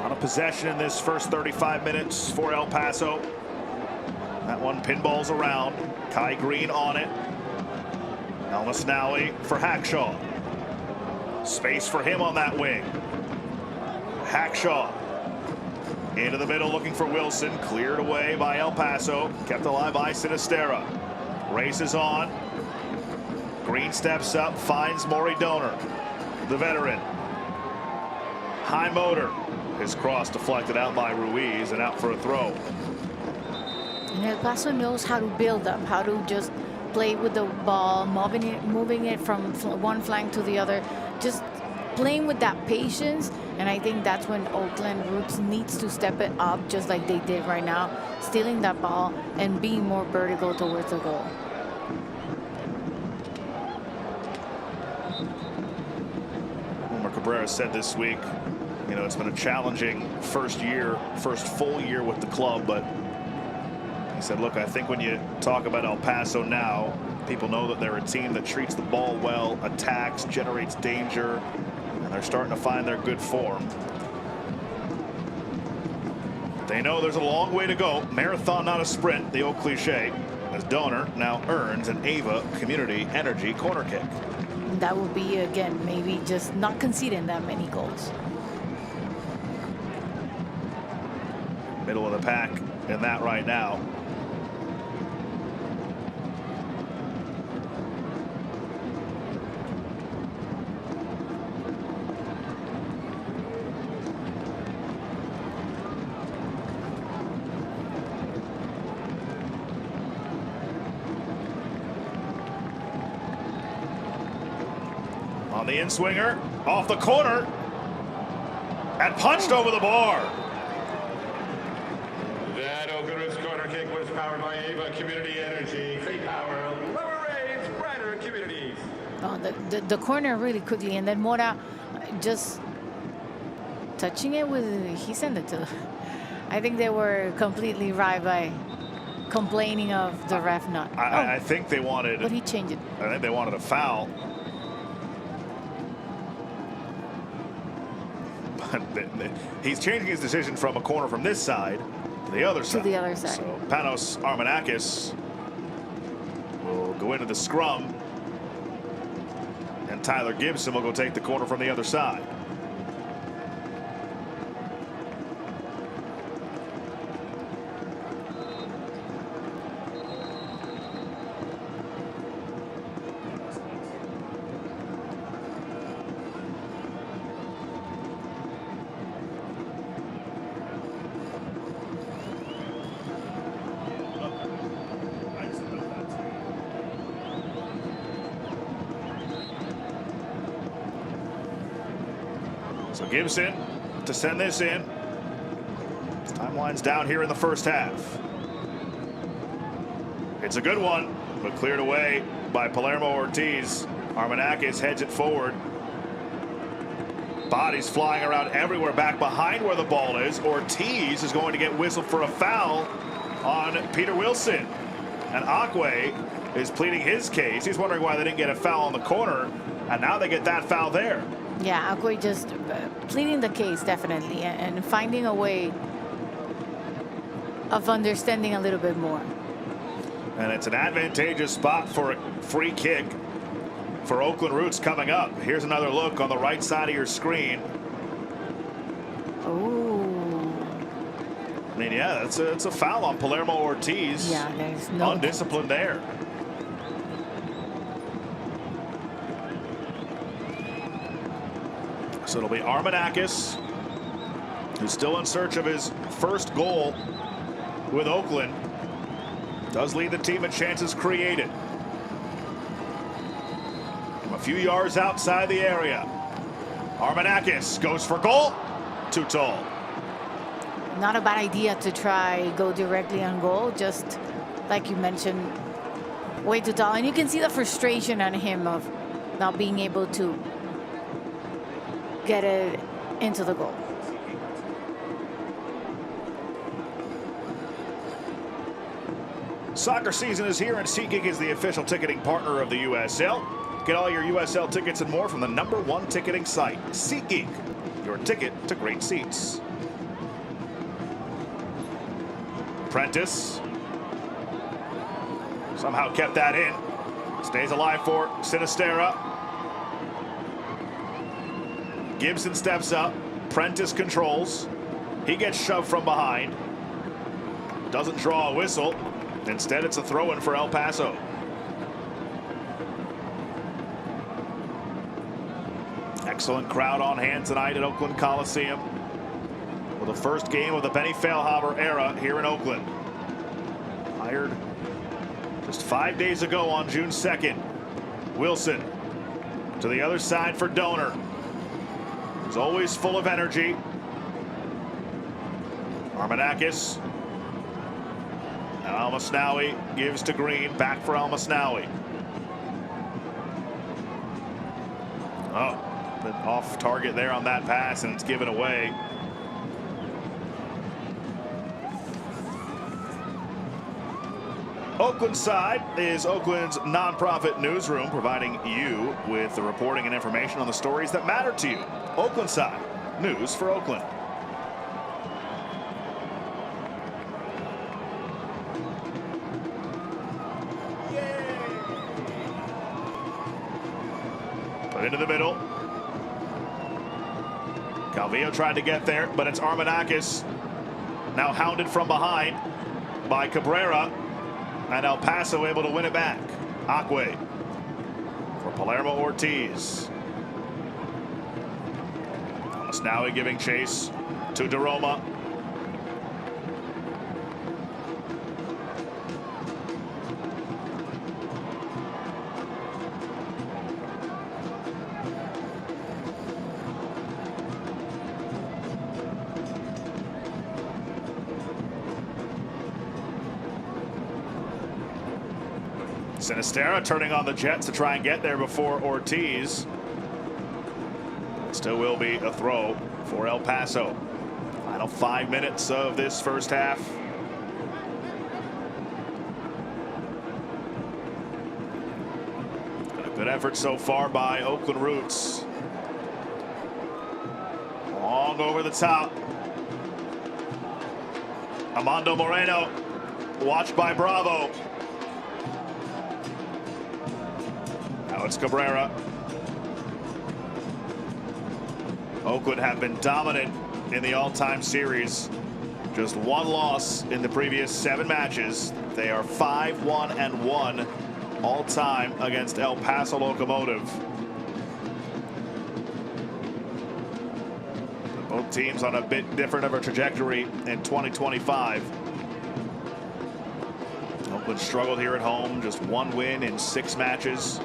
On a possession in this first 35 minutes for El Paso. That one pinballs around. Kai Green on it. Elmasnawi for Hackshaw. Space for him on that wing. Hackshaw into the middle looking for Wilson. Cleared away by El Paso. Kept alive by Sinistera. Races on. Green steps up, finds Maury Donor, the veteran. High motor. His cross deflected out by Ruiz and out for a throw. And El Paso knows how to build up, how to just play with the ball, moving it from one flank to the other, just playing with that patience. And I think that's when Oakland Roots needs to step it up, just like they did right now, stealing that ball and being more vertical towards the goal. Cabrera said this week, you know, it's been a challenging first full year with the club, but he said, look, I think when you talk about El Paso now, people know that they're a team that treats the ball well, attacks, generates danger, and they're starting to find their good form. They know there's a long way to go. Marathon, not a sprint, the old cliche, as Donor now earns an Ava Community Energy corner kick. That would be, again, maybe just not conceding that many goals. Middle of the pack in that right now. On the in-swinger, off the corner, and punched over the bar. That Oakland Roots corner kick was powered by Ava Community Energy. They power Lower brighter communities. Oh, the corner really quickly, and then Mora just touching it with, he sent it to. I think they were completely right by complaining of the ref not. I think they wanted. But he changed it. I think they wanted a foul. He's changing his decision from a corner from this side to the other side. To the other side. So Panos Armanakis will go into the scrum, and Tyler Gibson will go take the corner from the other side. So Gibson to send this in. Timeline's down here in the first half. It's a good one, but cleared away by Palermo Ortiz. Armanakis heads it forward. Bodies flying around everywhere back behind where the ball is. Ortiz is going to get whistled for a foul on Peter Wilson. And Akwe is pleading his case. He's wondering why they didn't get a foul on the corner, and now they get that foul there. Yeah, Akwe just pleading the case, definitely, and finding a way of understanding a little bit more. And it's an advantageous spot for a free kick for Oakland Roots coming up. Here's another look on the right side of your screen. Oh. I mean, yeah, it's a foul on Palermo Ortiz. Yeah, there's no undisciplined there. So it'll be Armanakis, who's still in search of his first goal with Oakland. Does lead the team in chances created. From a few yards outside the area. Armanakis goes for goal. Too tall. Not a bad idea to try go directly on goal, just like you mentioned, way too tall. And you can see the frustration on him of not being able to get it into the goal. Soccer season is here, and SeatGeek is the official ticketing partner of the USL. Get all your USL tickets and more from the #1 ticketing site, SeatGeek. Your ticket to great seats. Prentice Somehow kept that in. Stays alive for Sinisterra. Gibson steps up. Prentice controls. He gets shoved from behind. Doesn't draw a whistle. Instead, it's a throw-in for El Paso. Excellent crowd on hand tonight at Oakland Coliseum for the first game of the Benny Feilhaber era here in Oakland. Hired just 5 days ago on June 2nd. Wilson to the other side for Donor. He's always full of energy. Armanakis. Now Almasnawi gives to Green. Back for Almasnawi. Oh, bit off target there on that pass, and it's given away. Oakland side is Oakland's nonprofit newsroom, providing you with the reporting and information on the stories that matter to you. Oakland side, news for Oakland. Put into the middle. Calvillo tried to get there, but it's Armanakis now hounded from behind by Cabrera. And El Paso able to win it back. Acque for Palermo Ortiz. Almasnawi giving chase to DeRoma. Sinisterra turning on the Jets to try and get there before Ortiz. It still will be a throw for El Paso. Final 5 minutes of this first half. A good effort so far by Oakland Roots. Long over the top. Armando Moreno watched by Bravo. Now it's Cabrera. Oakland have been dominant in the all-time series. Just one loss in the previous 7 matches. They are 5-1-1 all-time against El Paso Locomotive. Both teams on a bit different of a trajectory in 2025. Oakland struggled here at home, just 1 win in 6 matches.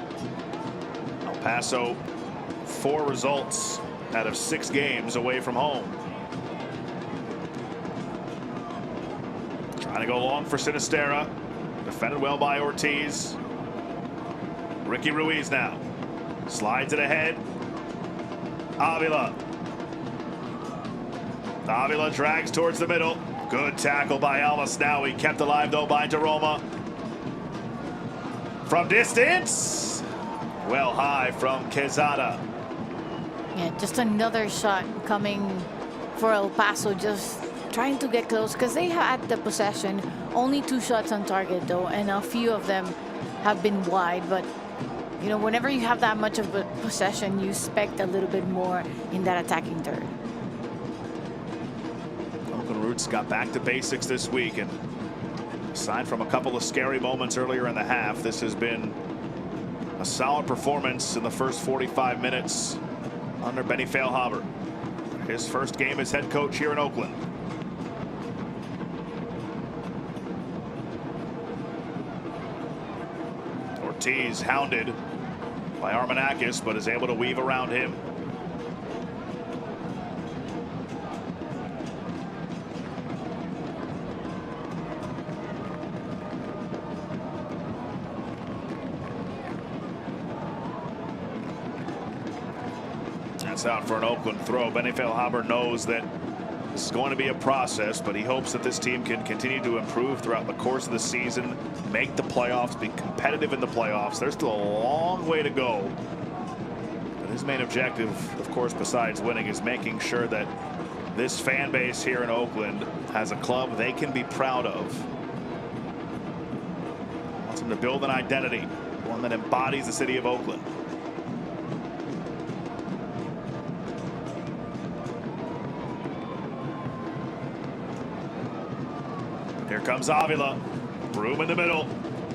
El Paso 4 results out of 6 games away from home. Trying to go long for Sinisterra. Defended well by Ortiz. Ricky Ruiz now. Slides it ahead. Avila. Avila drags towards the middle. Good tackle by Almasnawi. Kept alive though by DeRoma. From distance. Well high from Quezada. Yeah, just another shot coming for El Paso, just trying to get close because they had the possession. Only 2 shots on target though, and a few of them have been wide. But you know, whenever you have that much of a possession, you expect a little bit more in that attacking third. Oakland Roots got back to basics this week, and aside from a couple of scary moments earlier in the half, this has been a solid performance in the first 45 minutes under Benny Feilhaber. His first game as head coach here in Oakland. Ortiz hounded by Armanakis, but is able to weave around him. That's out for an Oakland throw. Benny Feilhaber knows that this is going to be a process, but he hopes that this team can continue to improve throughout the course of the season, make the playoffs, be competitive in the playoffs. There's still a long way to go. But his main objective, of course, besides winning, is making sure that this fan base here in Oakland has a club they can be proud of. Wants to to build an identity, one that embodies the city of Oakland. Here comes Avila. Room in the middle.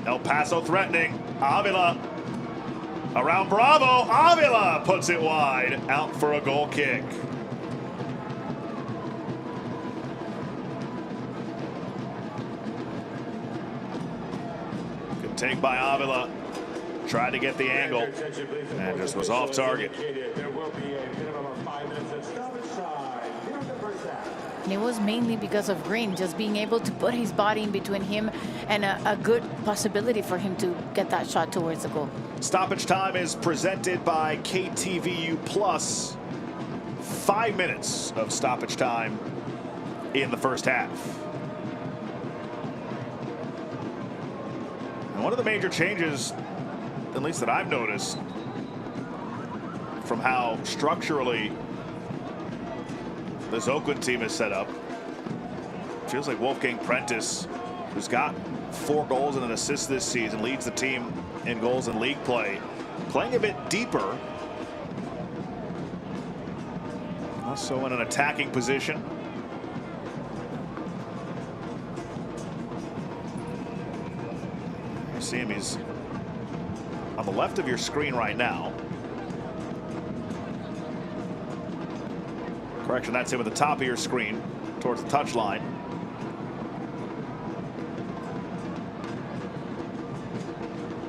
El Paso threatening. Avila. Around Bravo. Avila puts it wide. Out for a goal kick. Good take by Avila. Tried to get the angle and just was off target. There will be a minimum of 5 minutes of stoppage time here in the first half. And it was mainly because of Green just being able to put his body in between him and a good possibility for him to get that shot towards the goal. Stoppage time is presented by KTVU Plus. 5 minutes of stoppage time in the first half. And one of the major changes, at least that I've noticed, from how structurally this Oakland team is set up, feels like Wolfgang Prentice, who's got 4 goals and an assist this season, leads the team in goals in league play, playing a bit deeper, also in an attacking position. You see him, he's on the left of your screen right now. Correction, that's him at the top of your screen towards the touchline.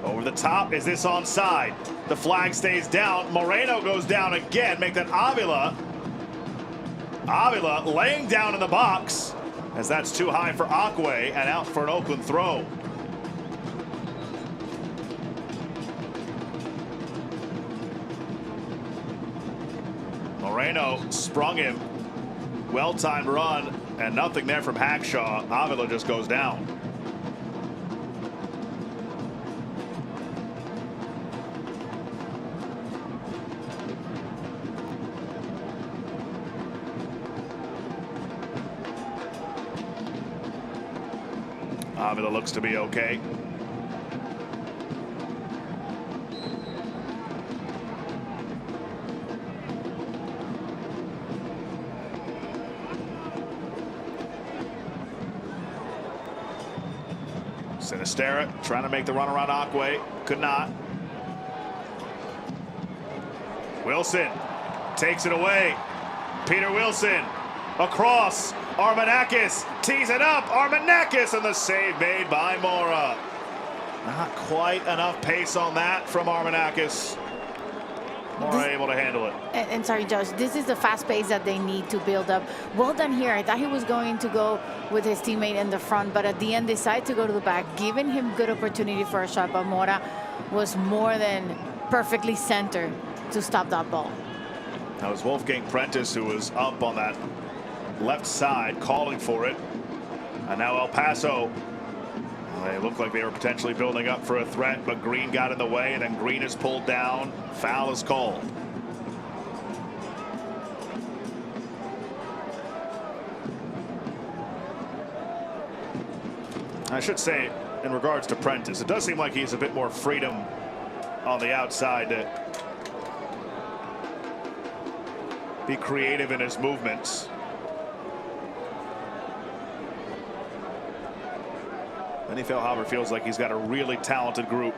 Over the top, is this onside? The flag stays down. Moreno goes down again. Make that Avila. Avila laying down in the box as that's too high for Akwe and out for an Oakland throw. Moreno sprung him. Well-timed run and nothing there from Hackshaw. Avila just goes down. Avila looks to be okay. Sinisterra trying to make the run around Akwe. Could not. Wilson takes it away. Peter Wilson across. Armanakis tees it up. Armanakis, and the save made by Mora. Not quite enough pace on that from Armanakis. Mora able to handle it. And sorry, Josh, this is the fast pace that they need to build up. Well done here. I thought he was going to go with his teammate in the front, but at the end decided to go to the back, giving him good opportunity for a shot. But Mora was more than perfectly centered to stop that ball. That was Wolfgang Prentice who was up on that left side calling for it. And now El Paso, they looked like they were potentially building up for a threat, but Green got in the way, and then Green is pulled down. Foul is called. I should say, in regards to Prentice, it does seem like he has a bit more freedom on the outside to be creative in his movements. Benny Feilhaber feels like he's got a really talented group.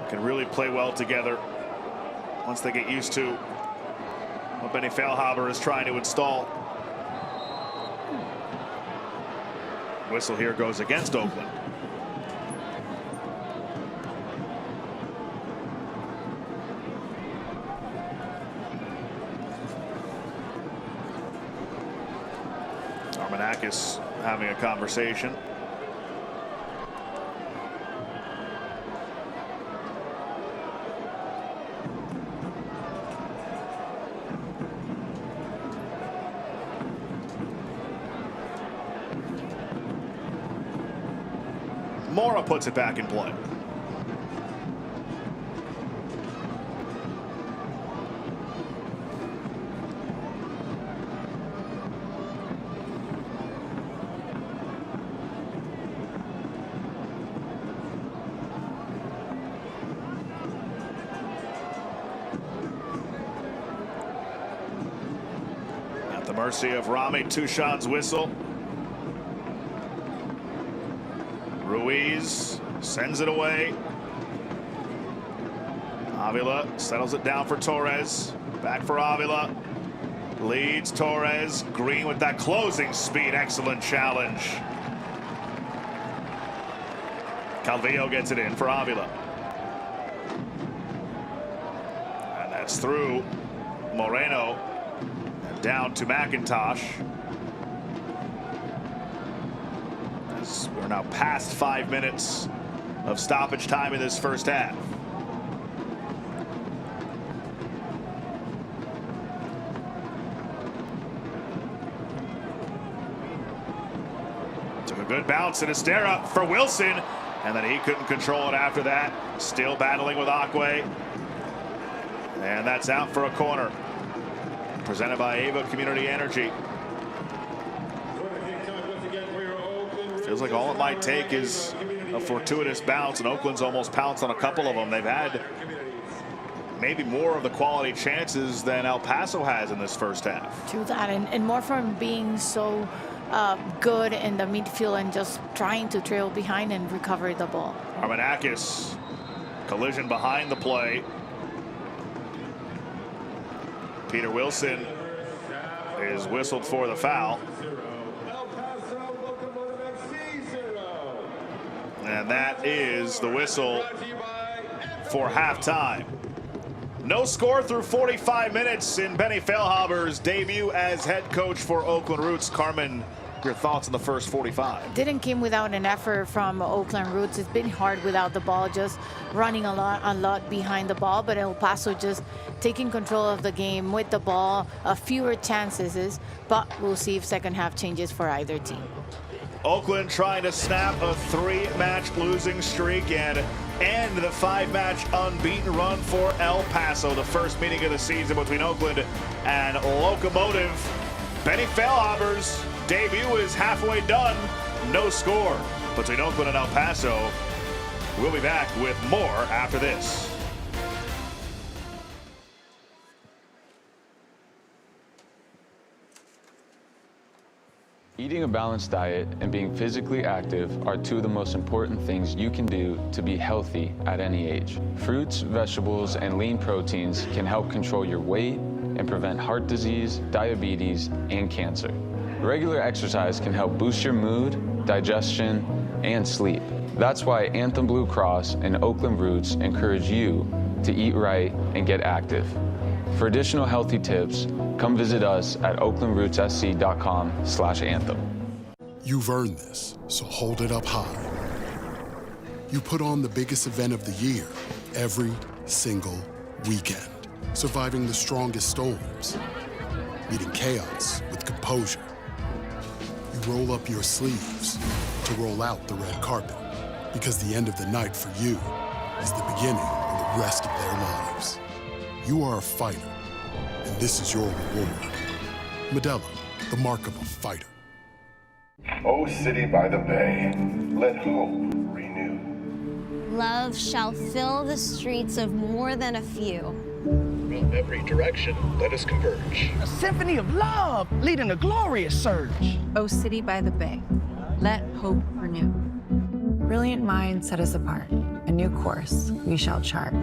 Can really play well together once they get used to what Benny Feilhaber is trying to install. Whistle here goes against Oakland. Armanakis having a conversation. Mora puts it back in play. mercy of Rami Tushan's whistle. Ruiz sends it away. Avila settles it down for Torres. Back for Avila. Leads Torres. Green with that closing speed. Excellent challenge. Calvillo gets it in for Avila. And that's through Moreno. And down to McIntosh. As we're now past 5 minutes of stoppage time in this first half. Took a good bounce and a stare up for Wilson. And then he couldn't control it after that. Still battling with Akwe. And that's out for a corner. Presented by Ava Community Energy. Feels like all it might take is a fortuitous bounce, and Oakland's almost pounced on a couple of them. They've had maybe more of the quality chances than El Paso has in this first half. True that, and more from being so good in the midfield and just trying to trail behind and recover the ball. Armanakis, collision behind the play. Peter Wilson is whistled for the foul. And that is the whistle for halftime. No score through 45 minutes in Benny Feilhaber's debut as head coach for Oakland Roots. Carmen, your thoughts on the first 45? Didn't come without an effort from Oakland Roots. It's been hard without the ball, just running a lot behind the ball, but El Paso just taking control of the game with the ball, fewer chances, but we'll see if second half changes for either team. Oakland trying to snap a 3-match losing streak and end the 5-match unbeaten run for El Paso. The first meeting of the season between Oakland and Locomotive. Benny Feilhaber's debut is halfway done. No score between Oakland and El Paso. We'll be back with more after this. Eating a balanced diet and being physically active are two of the most important things you can do to be healthy at any age. Fruits, vegetables, and lean proteins can help control your weight and prevent heart disease, diabetes, and cancer. Regular exercise can help boost your mood, digestion, and sleep. That's why Anthem Blue Cross and Oakland Roots encourage you to eat right and get active. For additional healthy tips, come visit us at oaklandrootssc.com/anthem. You've earned this, so hold it up high. You put on the biggest event of the year every single weekend, surviving the strongest storms, meeting chaos with composure. You roll up your sleeves to roll out the red carpet, because the end of the night for you is the beginning of the rest of their lives. You are a fighter, and this is your reward. Modelo, the mark of a fighter. O city by the bay, let hope renew. Love shall fill the streets of more than a few. From every direction, let us converge. A symphony of love leading a glorious surge. O city by the bay, let hope renew. Brilliant minds set us apart. A new course we shall chart.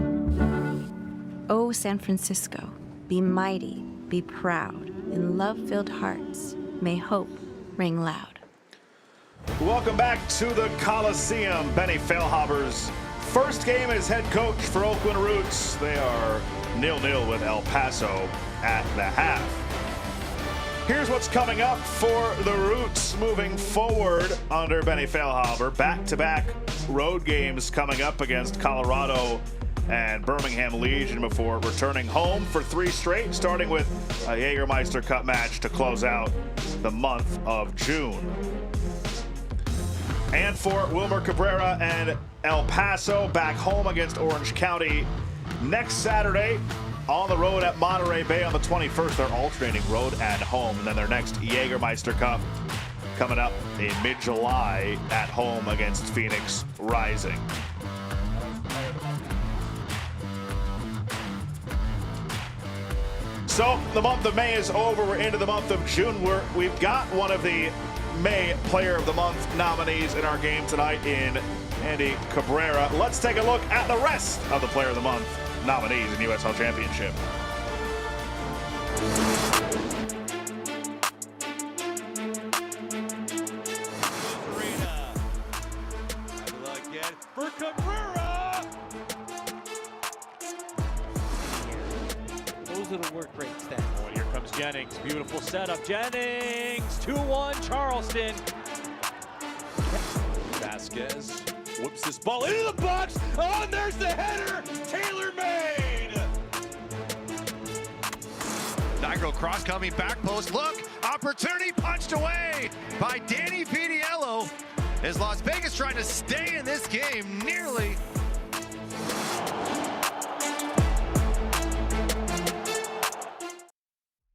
O San Francisco, be mighty, be proud. In love-filled hearts, may hope ring loud. Welcome back to the Coliseum. Benny Feilhaber's first game as head coach for Oakland Roots. They are 0-0 with El Paso at the half. Here's what's coming up for the Roots moving forward under Benny Feilhaber. Back-to-back road games coming up against Colorado and Birmingham Legion before returning home for 3 straight, starting with a Jägermeister Cup match to close out the month of June. And for Wilmer Cabrera and El Paso, back home against Orange County next Saturday, on the road at Monterey Bay on the 21st. They're alternating road and home. And then their next Jägermeister Cup coming up in mid-July at home against Phoenix Rising. So the month of May is over. We're into the month of June. We've got one of the May Player of the Month nominees in our game tonight in Andy Cabrera. Let's take a look at the rest of the Player of the Month nominees in USL Championship. For Cabrera! Those are the work rate stats. Oh, and here comes Jennings. Beautiful setup. Jennings, 2-1 Charleston. Vasquez whoops this ball into the box. Oh, and there's the header. Tailor-made. Nigro cross coming back post. Look, opportunity punched away by Danny Vitiello. As Las Vegas trying to stay in this game nearly.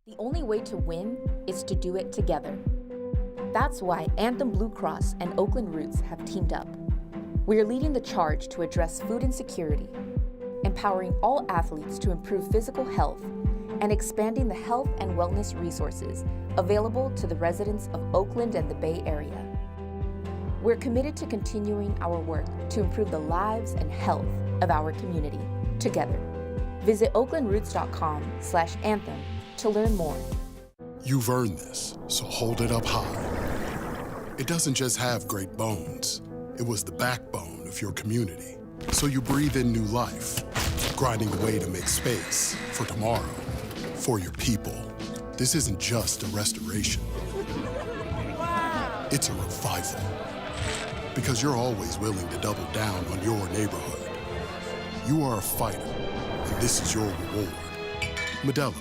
The only way to win is to do it together. That's why Anthem Blue Cross and Oakland Roots have teamed up. We are leading the charge to address food insecurity, empowering all athletes to improve physical health, and expanding the health and wellness resources available to the residents of Oakland and the Bay Area. We're committed to continuing our work to improve the lives and health of our community together. Visit oaklandroots.com/anthem to learn more. You've earned this, so hold it up high. It doesn't just have great bones. It was the backbone of your community. So you breathe in new life, grinding away to make space for tomorrow, for your people. This isn't just a restoration. It's a revival. Because you're always willing to double down on your neighborhood. You are a fighter, and this is your reward. Modelo,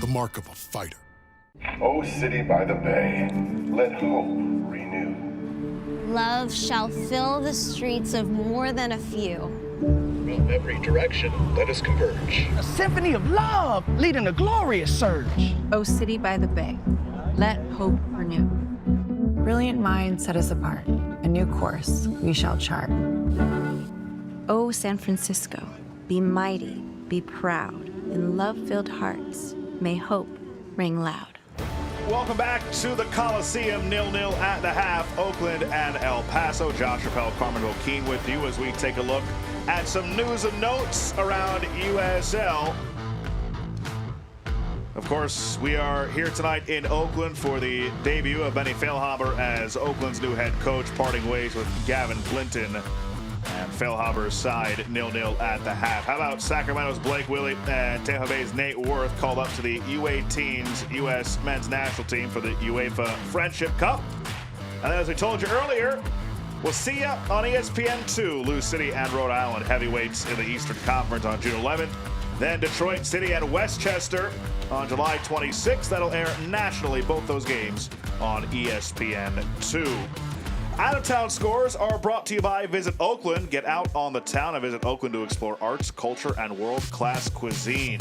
the mark of a fighter. O city by the bay, let hope renew. Love shall fill the streets of more than a few. From every direction, let us converge. A symphony of love leading a glorious surge. O city by the bay, let hope renew. Brilliant minds set us apart. A new course we shall chart. O San Francisco, be mighty, be proud. In love-filled hearts, may hope ring loud. Welcome back to the Coliseum, 0-0 at the half. Oakland and El Paso. Josh Chappelle, Carmen Joaquin with you as we take a look at some news and notes around USL. Of course, we are here tonight in Oakland for the debut of Benny Feilhaber as Oakland's new head coach, parting ways with Gavin Clinton. And Feilhaber's side 0-0 at the half. How about Sacramento's Blake Willie and Tampa Bay's Nate Worth called up to the U18's U.S. men's national team for the UEFA Friendship Cup. And as we told you earlier, we'll see you on ESPN2, Lou City and Rhode Island heavyweights in the Eastern Conference on June 11th. Then Detroit City and Westchester on July 26th. That'll air nationally, both those games on ESPN2. Out-of-town scores are brought to you by Visit Oakland. Get out on the town and visit Oakland to explore arts, culture, and world-class cuisine.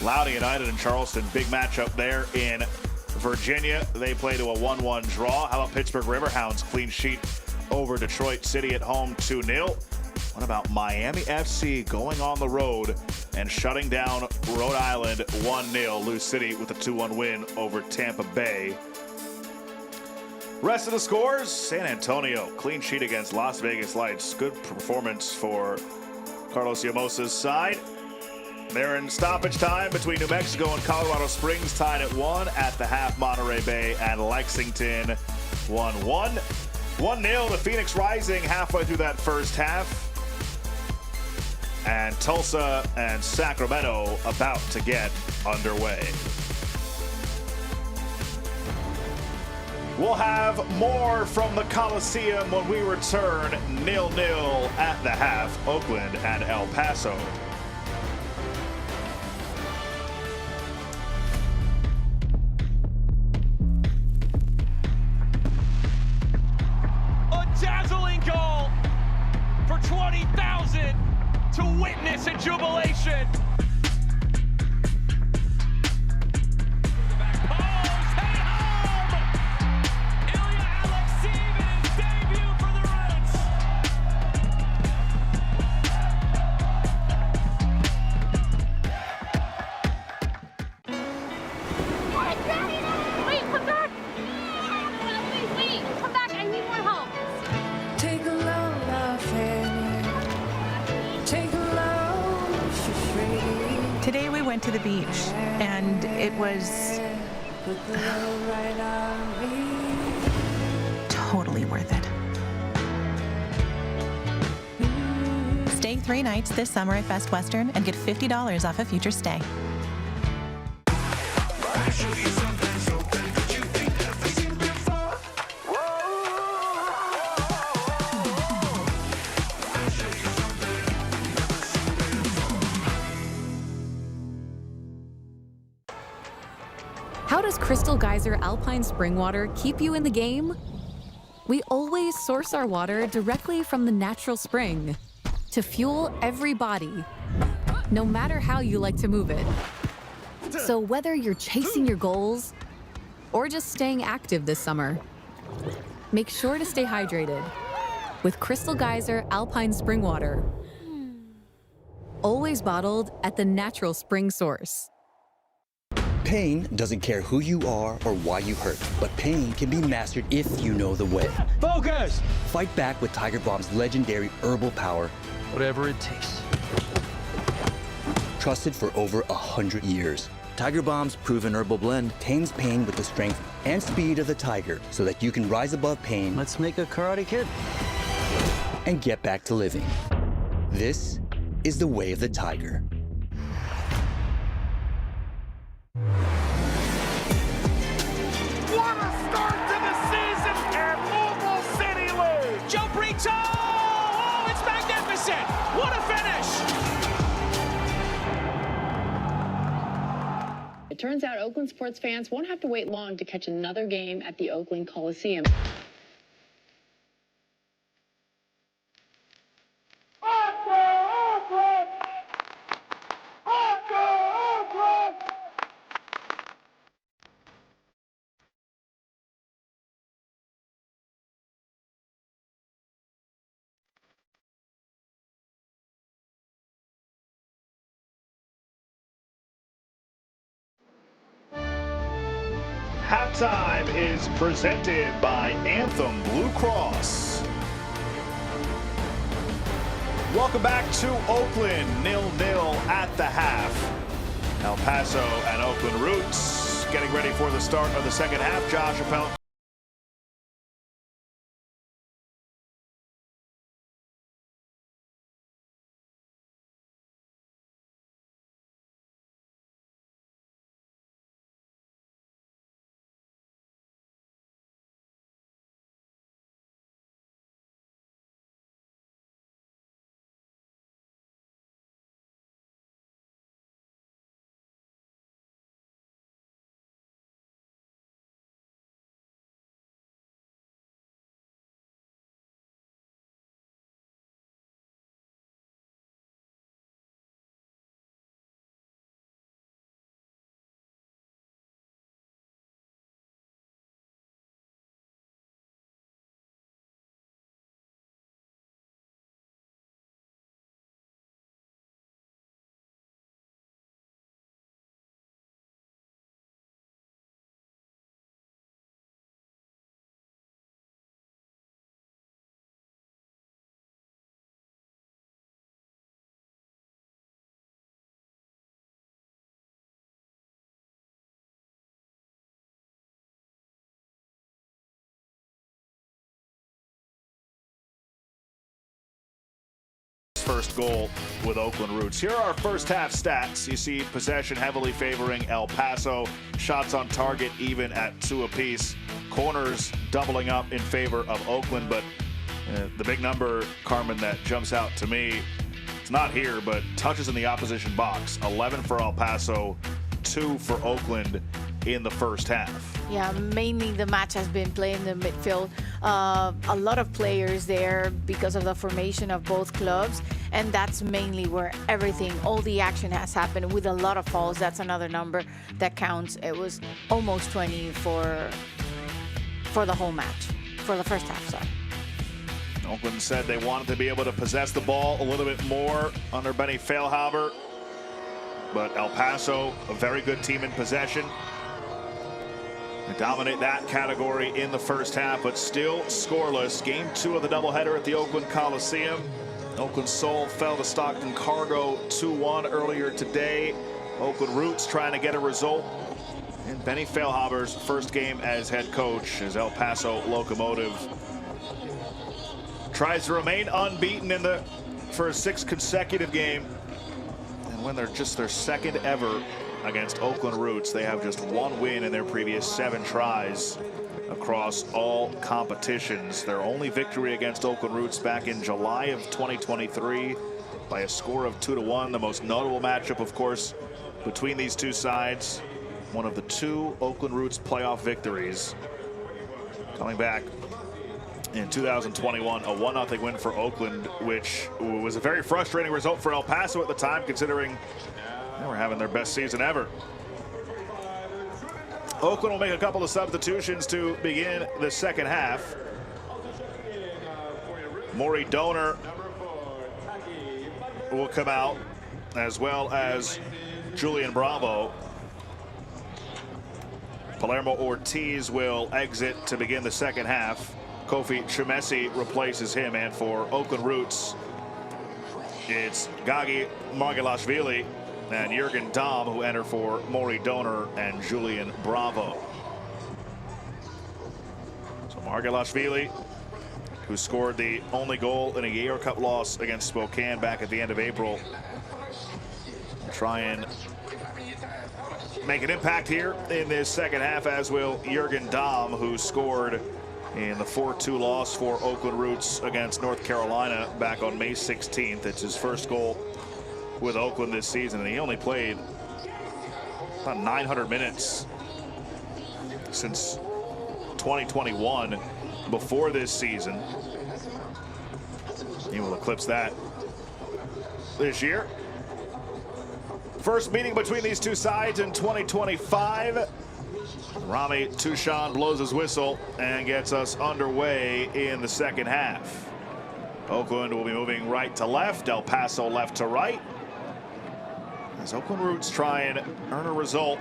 Loudoun United and Charleston, big matchup there in Virginia. They play to a 1-1 draw. How about Pittsburgh Riverhounds clean sheet over Detroit City at home 2-0? What about Miami FC going on the road and shutting down Rhode Island 1-0? Lou City with a 2-1 win over Tampa Bay. Rest of the scores, San Antonio, clean sheet against Las Vegas Lights. Good performance for Carlos Llamosa's side. They're in stoppage time between New Mexico and Colorado Springs, tied at 1 at the half. Monterey Bay and Lexington 1-1. 1-0 to Phoenix Rising halfway through that first half. And Tulsa and Sacramento about to get underway. We'll have more from the Coliseum when we return. 0-0 at the half, Oakland and El Paso. A dazzling goal for 20,000 to witness a jubilation. went to the beach, and it was totally worth it. Stay 3 nights this summer at Best Western and get $50 off a future stay. How does Crystal Geyser Alpine Spring Water keep you in the game? We always source our water directly from the natural spring to fuel every body, no matter how you like to move it. So whether you're chasing your goals or just staying active this summer, make sure to stay hydrated with Crystal Geyser Alpine Spring Water. Always bottled at the natural spring source. Pain doesn't care who you are or why you hurt, but pain can be mastered if you know the way. Focus! Fight back with Tiger Balm's legendary herbal power. Whatever it takes. Trusted for over 100 years. Tiger Balm's proven herbal blend tames pain with the strength and speed of the tiger so that you can rise above pain. Let's make a Karate Kid. And get back to living. This is the way of the tiger. What a start to the season at Louisville City League! Joe Brito! Oh, it's magnificent! What a finish! It turns out Oakland sports fans won't have to wait long to catch another game at the Oakland Coliseum. Halftime is presented by Anthem Blue Cross. Welcome back to Oakland, 0-0 at the half. El Paso and Oakland Roots getting ready for the start of the second half. Josh Appel. First goal with Oakland Roots. Here are our first half stats. You see possession heavily favoring El Paso. Shots on target even at 2 apiece. Corners doubling up in favor of Oakland, but the big number, Carmen, that jumps out to me, it's not here, but touches in the opposition box. 11 for El Paso, 2 for Oakland in the first half. Yeah, mainly the match has been played in the midfield. A lot of players there because of the formation of both clubs, and that's mainly where all the action has happened with a lot of fouls. That's another number that counts. It was almost 20 for the whole match, for the first half, sorry. Oakland said they wanted to be able to possess the ball a little bit more under Benny Feilhaber, but El Paso, a very good team in possession. They dominate that category in the first half, but still scoreless. Game 2 of the doubleheader at the Oakland Coliseum. Oakland Soul fell to Stockton Cargo 2-1 earlier today. Oakland Roots trying to get a result in Benny Feilhaber's first game as head coach, as El Paso Locomotive tries to remain unbeaten for a 6th consecutive game. And when they're just their 2nd ever against Oakland Roots, they have just 1 win in their previous 7 tries across all competitions. Their only victory against Oakland Roots back in July of 2023 by a score of 2-1. The most notable matchup, of course, between these two sides. One of the 2 Oakland Roots playoff victories coming back in 2021, a 1-0 win for Oakland, which was a very frustrating result for El Paso at the time, considering they were having their best season ever. Oakland will make a couple of substitutions to begin the 2nd half. Maury Donor will come out, as well as Julian Bravo. Palermo Ortiz will exit to begin the 2nd half. Kofi Chimesi replaces him, and for Oakland Roots, it's Gagi Margalashvili and Jurgen Dahm who enter for Maury Donor and Julian Bravo. So Margalashvili, who scored the only goal in a Jaeger Cup loss against Spokane back at the end of April, will try and make an impact here in this 2nd half, as will Jurgen Dahm, who scored in the 4-2 loss for Oakland Roots against North Carolina back on May 16th. It's his first goal with Oakland this season, and he only played about 900 minutes since 2021 before this season. He will eclipse that this year. First meeting between these two sides in 2025. Rami Tushan blows his whistle and gets us underway in the 2nd half. Oakland will be moving right to left, El Paso left to right, as Oakland Roots try and earn a result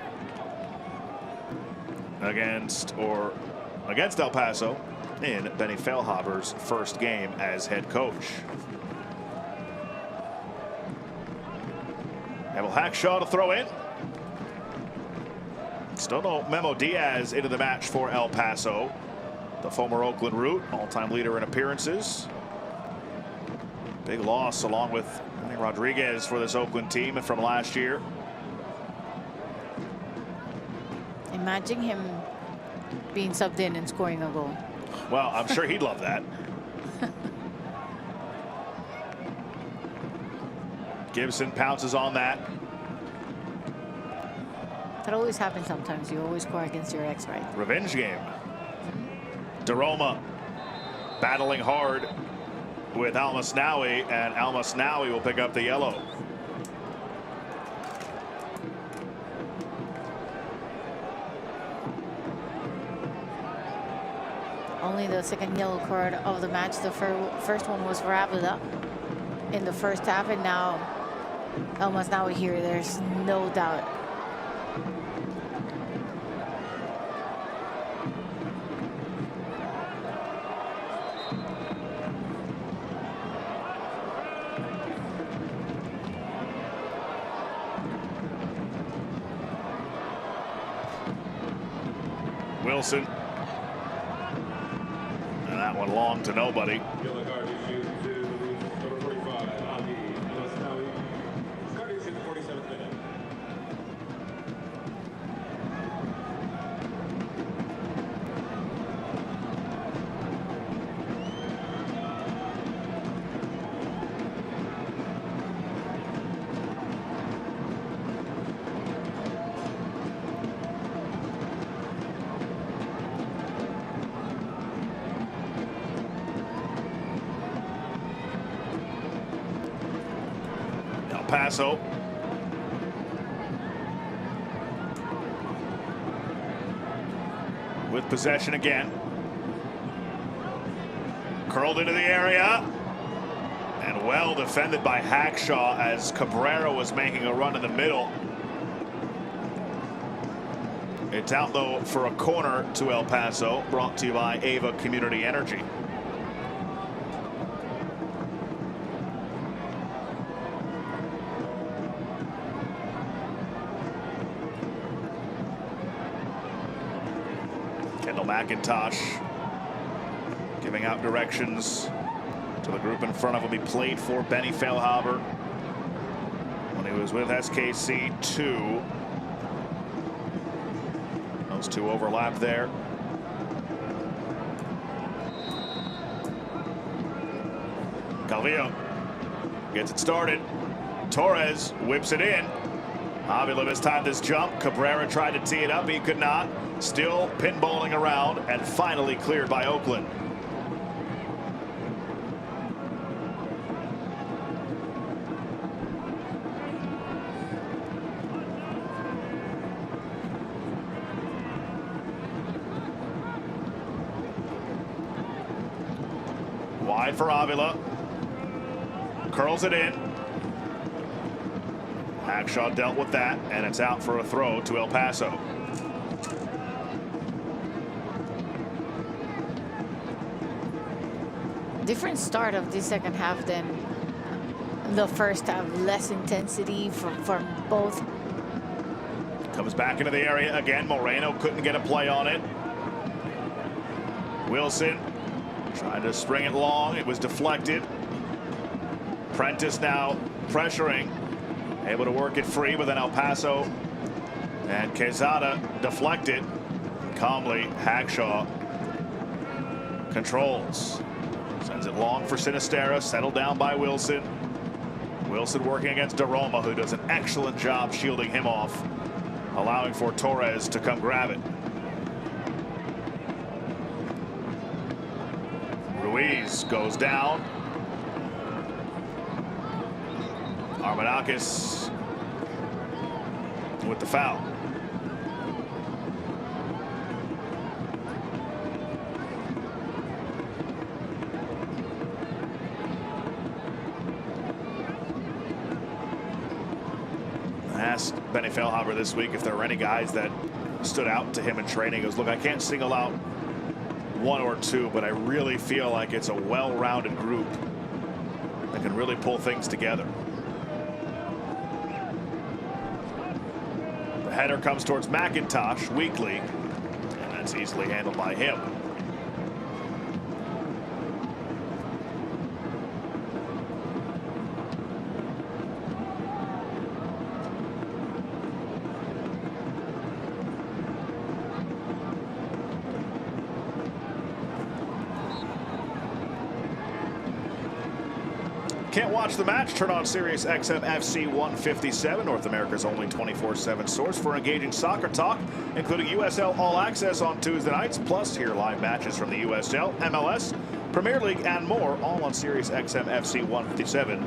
against El Paso in Benny Feilhaber's first game as head coach. Neville Hackshaw to throw in. Still no Memo Diaz into the match for El Paso, the former Oakland Root, all-time leader in appearances. Big loss along with Manny Rodriguez for this Oakland team from last year. Imagine him being subbed in and scoring a goal. Well, I'm sure he'd love that. Gibson pounces on that. That always happens sometimes. You always score against your ex, right? Revenge game. Daroma battling hard with Al Masnawi, and Al Masnawi will pick up the yellow. Only the 2nd yellow card of the match. The first one was for Avila in the first half, and now El Masnawi here. There's no doubt. Wilson. And that one long to nobody. Paso. With possession again. Curled into the area. And well defended by Hackshaw as Cabrera was making a run in the middle. It's out though for a corner to El Paso, brought to you by Ava Community Energy. Kendall McIntosh giving out directions to the group in front of him. He played for Benny Feilhaber when he was with SKC2. Those two overlap there. Calvillo gets it started. Torres whips it in. Avila mistimed this jump. Cabrera tried to tee it up. He could not. Still pinballing around and finally cleared by Oakland. Wide for Avila. Curls it in. Hackshaw dealt with that, and it's out for a throw to El Paso. Different start of the second half than the first half. Less intensity from both. Comes back into the area again. Moreno couldn't get a play on it. Wilson trying to spring it long. It was deflected. Prentice now pressuring. Able to work it free, but then El Paso and Quezada deflected. Calmly, Hackshaw controls. Sends it long for Sinistera, settled down by Wilson. Wilson working against Daroma, who does an excellent job shielding him off, allowing for Torres to come grab it. Ruiz goes down. Armanakis with the foul. I asked Benny Feilhaber this week if there were any guys that stood out to him in training. He goes, look, I can't single out one or two, but I really feel like it's a well-rounded group that can really pull things together. Header comes towards McIntosh weakly, and that's easily handled by him. Can't watch the match? Turn on Sirius XM FC 157, North America's only 24/7 source for engaging soccer talk, including USL All Access on Tuesday nights, plus hear live matches from the USL, MLS, Premier League, and more, all on Sirius XM FC 157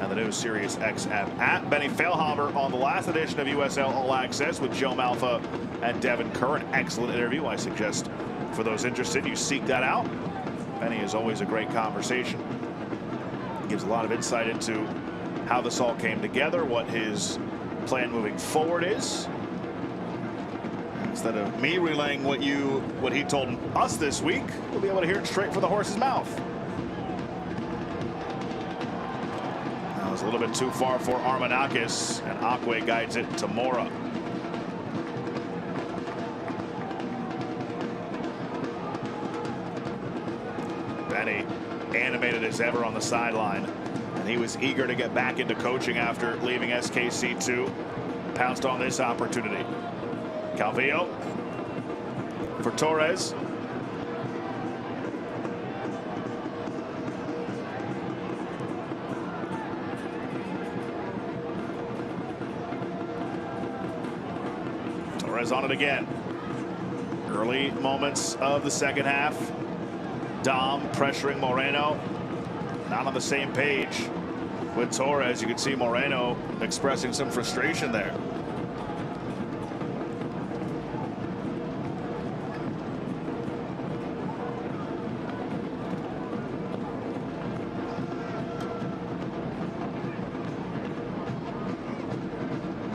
and the new Sirius XM app. Benny Feilhaber on the last edition of USL All Access with Joe Malfa and Devin Kerr. An excellent interview. I suggest for those interested, you seek that out. Benny is always a great conversation. Gives a lot of insight into how this all came together, what his plan moving forward is. Instead of me relaying what he told us this week, we'll be able to hear it straight from the horse's mouth. That was a little bit too far for Armanakis, and Akwe guides it to Mora. Benny animated as ever on the sideline, and he was eager to get back into coaching after leaving SKC2. Pounced on this opportunity. Calvillo for Torres. Torres on it again. Early moments of the second half. Dom pressuring Moreno. Not on the same page with Torres. You can see Moreno expressing some frustration there.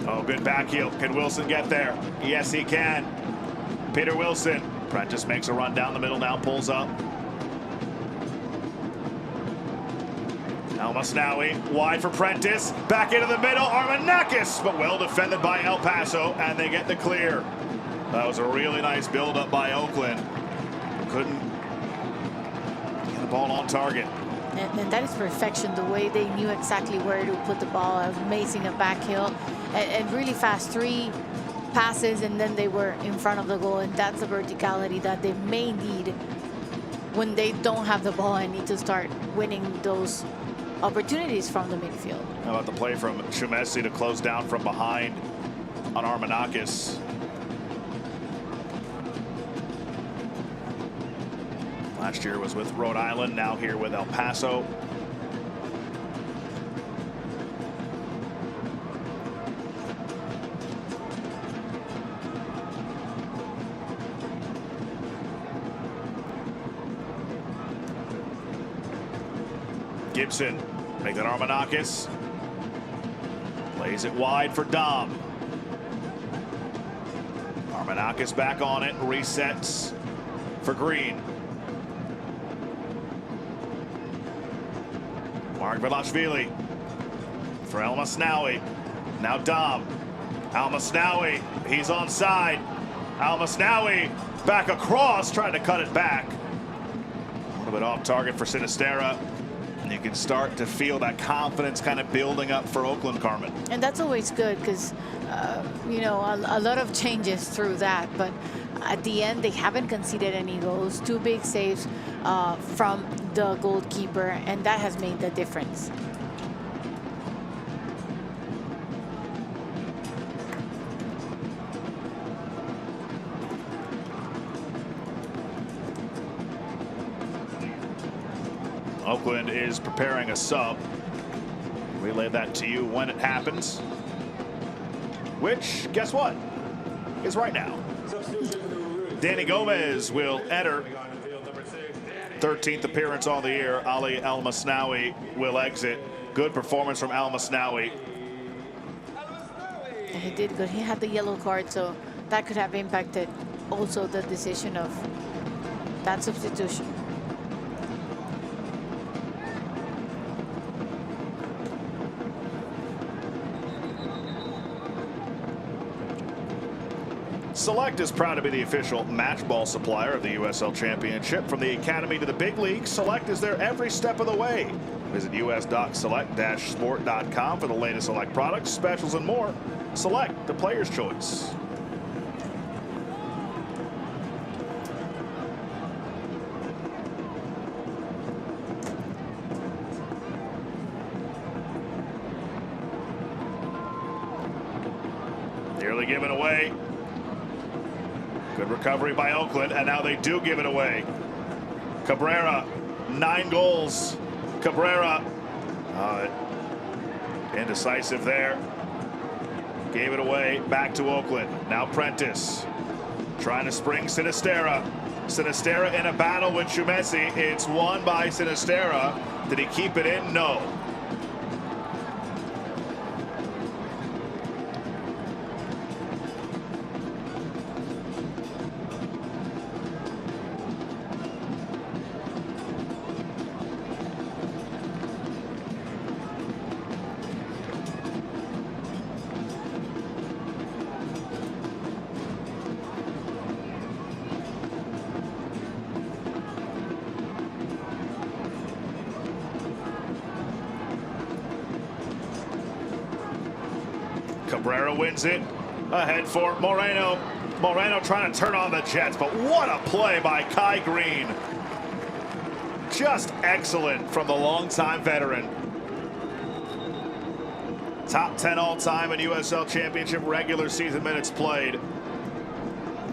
Oh, good back heel. Can Wilson get there? Yes, he can. Peter Wilson. Prentice makes a run down the middle, now pulls up. Masnawi wide for Prentice, back into the middle. Armanakis, but well defended by El Paso, and they get the clear. That was a really nice build-up by Oakland. Couldn't get the ball on target. And that is perfection, the way they knew exactly where to put the ball. Amazing, a back heel, and really fast 3 passes, and then they were in front of the goal. And that's the verticality that they may need when they don't have the ball and need to start winning those opportunities from the midfield. How about the play from Shumesi to close down from behind on Armanakis? Last year was with Rhode Island, now here with El Paso. Gibson, make that Armanakis. Plays it wide for Dom. Armanakis back on it, resets for Green. Mark Velashvili for El Masnaoui. Now Dom. Al Masnaoui, he's onside. Al Masnaoui back across, trying to cut it back. A little bit off target for Sinistera. You can start to feel that confidence kind of building up for Oakland, Carmen. And that's always good because, you know, a lot of changes through that. But at the end, they haven't conceded any goals. 2 big saves from the goalkeeper, and that has made the difference. Oakland is preparing a sub. Relay that to you when it happens. Which, guess what, is right now. Danny Gomez will enter. 13th appearance on the year. Ali Al Masnaoui will exit. Good performance from Al Masnaoui. He did good. He had the yellow card, so that could have impacted also the decision of that substitution. Select is proud to be the official match ball supplier of the USL Championship. From the Academy to the big league, Select is there every step of the way. Visit us.select-sport.com for the latest Select products, specials, and more. Select, the player's choice. Nearly given away. Good recovery by Oakland, and now they do give it away. Cabrera, 9 goals. Cabrera, indecisive there. Gave it away, back to Oakland. Now Prentice, trying to spring Sinistera. Sinistera in a battle with Shumesi. It's won by Sinistera. Did he keep it in? No. Cabrera wins it. Ahead for Moreno. Moreno trying to turn on the Jets, but what a play by Kai Green. Just excellent from the longtime veteran. Top 10 all-time in USL Championship regular season minutes played.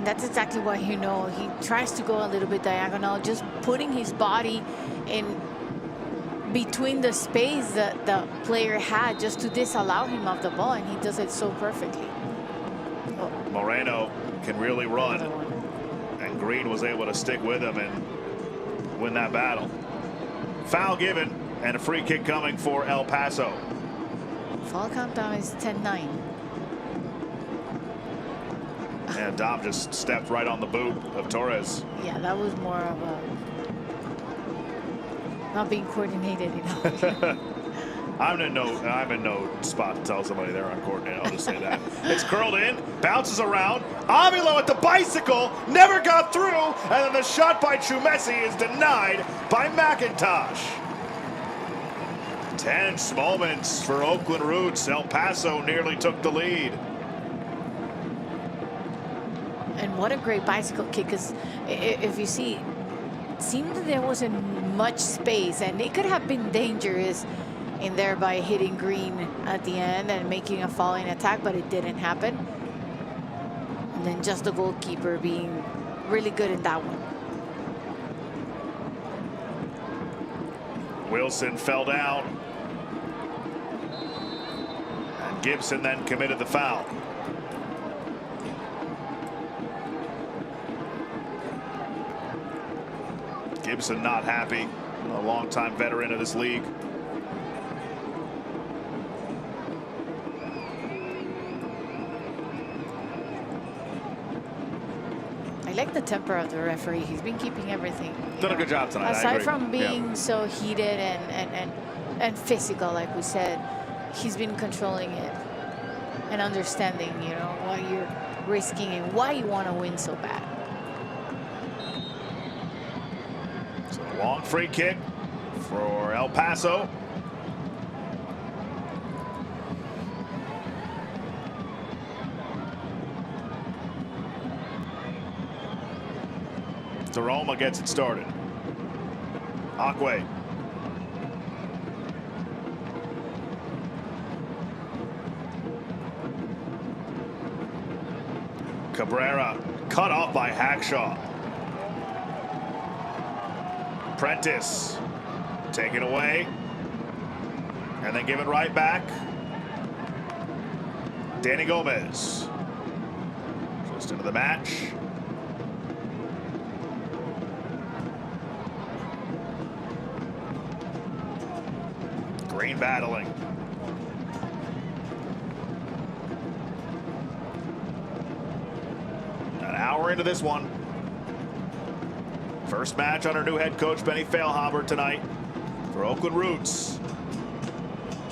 That's exactly what you know. He tries to go a little bit diagonal, just putting his body in between the space that the player had just to disallow him of the ball, and he does it so perfectly. Moreno can really run, and Green was able to stick with him and win that battle. Foul given, and a free kick coming for El Paso. Foul countdown is 10-9. And Dom just stepped right on the boot of Torres. Yeah, that was more of a not being coordinated enough. I'm in no spot to tell somebody they're uncoordinated. I'll just say that. It's curled in, bounces around. Avilo at the bicycle, never got through, and then the shot by Chumesi is denied by McIntosh. Tense moments for Oakland Roots. El Paso nearly took the lead. And what a great bicycle kick, because if you see, it seemed that there wasn't much space, and it could have been dangerous in there by hitting green at the end and making a falling attack, but it didn't happen. And then just the goalkeeper being really good in that one. Wilson fell down. And Gibson then committed the foul. Gibson not happy, a longtime veteran of this league. I like the temper of the referee. He's been keeping everything. Done a good job tonight. Aside from being so heated and physical, like we said, he's been controlling it and understanding, you know, what you're risking and why you want to win so bad. So a long free kick for El Paso. Roma gets it started. Akwe. Cabrera cut off by Hackshaw. Prentice take it away and then give it right back. Danny Gomez just into the match. Green battling. An hour into this one. First match under new head coach Benny Feilhaber tonight for Oakland Roots.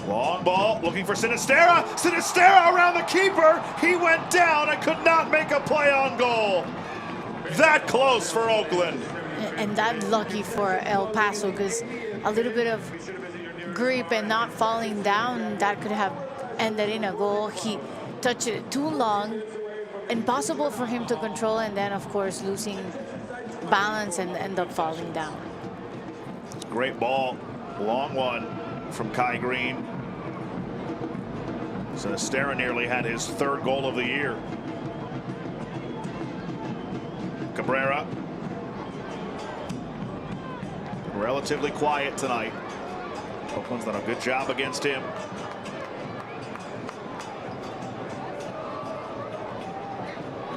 Long ball looking for Sinisterra. Sinisterra around the keeper. He went down and could not make a play on goal. That close for Oakland. And that lucky for El Paso, because a little bit of grip and not falling down, that could have ended in a goal. He touched it too long, impossible for him to control, and then of course losing balance and end up falling down. Great ball, long one from Kai Green. Sinisterra nearly had his third goal of the year. Cabrera, relatively quiet tonight. Oakland's done a good job against him.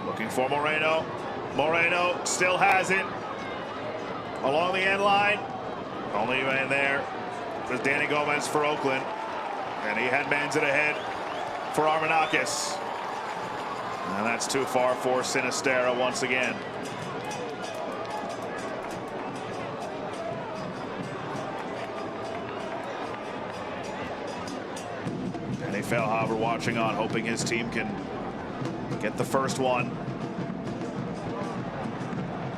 Looking for Moreno. Moreno still has it. Along the end line. Only man there was Danny Gomez for Oakland. And he headmans it ahead for Armanakis. And that's too far for Sinisterra once again. Benny Feilhaber watching on, hoping his team can get the first one.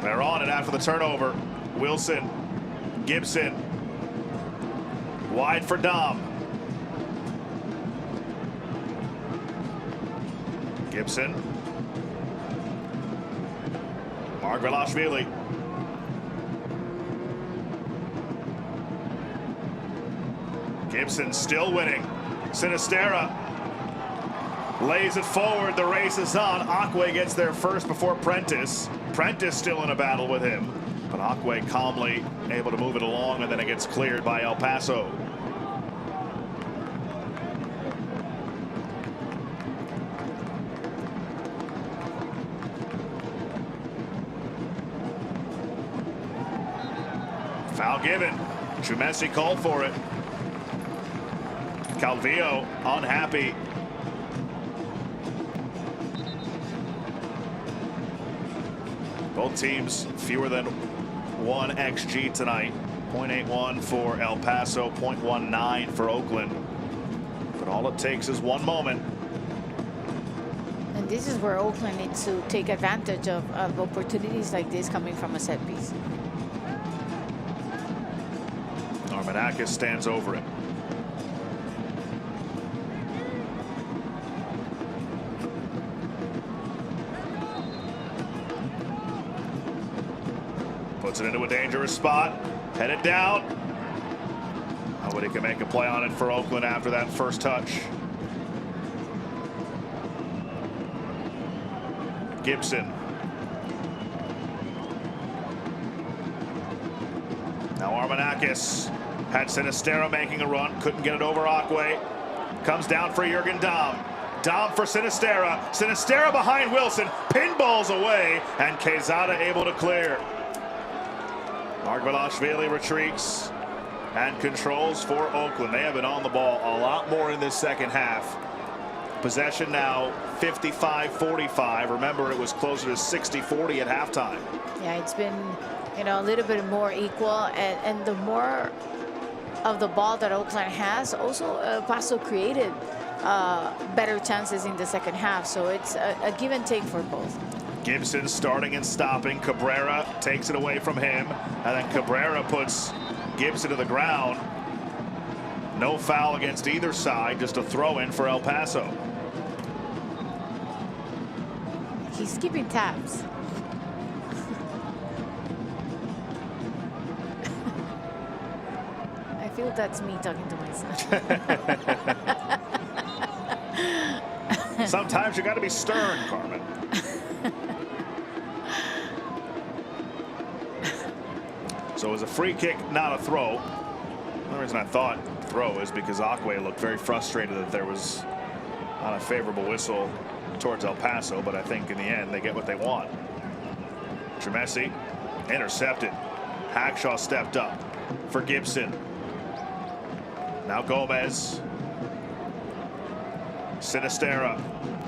They're on it after the turnover. Wilson, Gibson, wide for Dom. Gibson, Margvelashvili. Gibson still winning. Sinisterra lays it forward. The race is on. Akwe gets there first before Prentice. Prentice still in a battle with him, but Akwe calmly able to move it along, and then it gets cleared by El Paso. Foul given. Chumesi called for it. Calvillo unhappy. Both teams fewer than 1 XG tonight. .81 for El Paso, .19 for Oakland. But all it takes is one moment. And this is where Oakland needs to take advantage of opportunities like this coming from a set piece. Armanakis stands over it. Puts it into a dangerous spot. Headed down. Nobody can make a play on it for Oakland after that first touch. Gibson. Now Armanakis had Sinistera making a run. Couldn't get it over Aquay. Comes down for Jurgen Dahm. Dahm for Sinistera. Sinistera behind Wilson. Pinballs away. And Quezada able to clear. Margvelashvili retreats and controls for Oakland. They have been on the ball a lot more in this second half. Possession now 55-45. Remember, it was closer to 60-40 at halftime. Yeah, it's been, you know, a little bit more equal, and the more of the ball that Oakland has, also Paso created better chances in the second half. So it's a give and take for both. Gibson starting and stopping. Cabrera takes it away from him, and then Cabrera puts Gibson to the ground. No foul against either side, just a throw in for El Paso. He's keeping tabs. I feel that's me talking to myself. Sometimes you got to be stern, Carmen. So it was a free kick, not a throw. The reason I thought throw is because Aquay looked very frustrated that there was not a favorable whistle towards El Paso, but I think in the end they get what they want. Tremessi intercepted. Hackshaw stepped up for Gibson. Now Gomez. Sinistera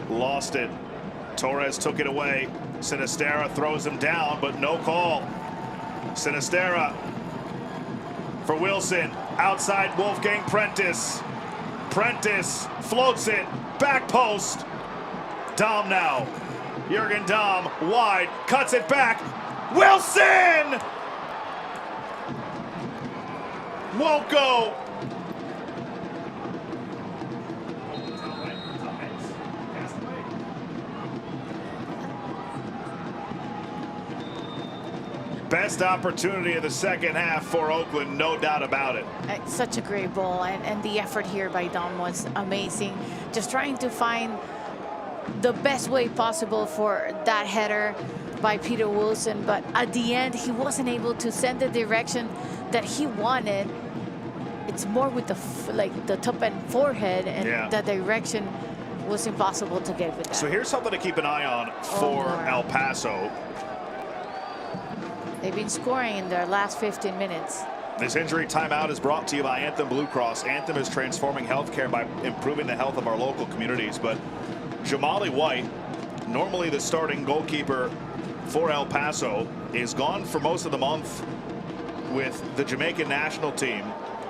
lost it. Torres took it away. Sinistera throws him down, but no call. Sinistera for Wilson. Outside Wolfgang Prentice. Prentice floats it. Back post. Dahm now. Jurgen Dahm wide. Cuts it back. Wilson! Won't go. Best opportunity of the second half for Oakland, no doubt about it. Such a great ball, and the effort here by Dahm was amazing. Just trying to find the best way possible for that header by Peter Wilson, but at the end he wasn't able to send the direction that he wanted. It's more with the top end forehead, and the direction was impossible to get with that. So here's something to keep an eye on for El Paso. They've been scoring in their last 15 minutes. This injury timeout is brought to you by Anthem Blue Cross. Anthem is transforming healthcare by improving the health of our local communities. But Jamali White, normally the starting goalkeeper for El Paso, is gone for most of the month with the Jamaican national team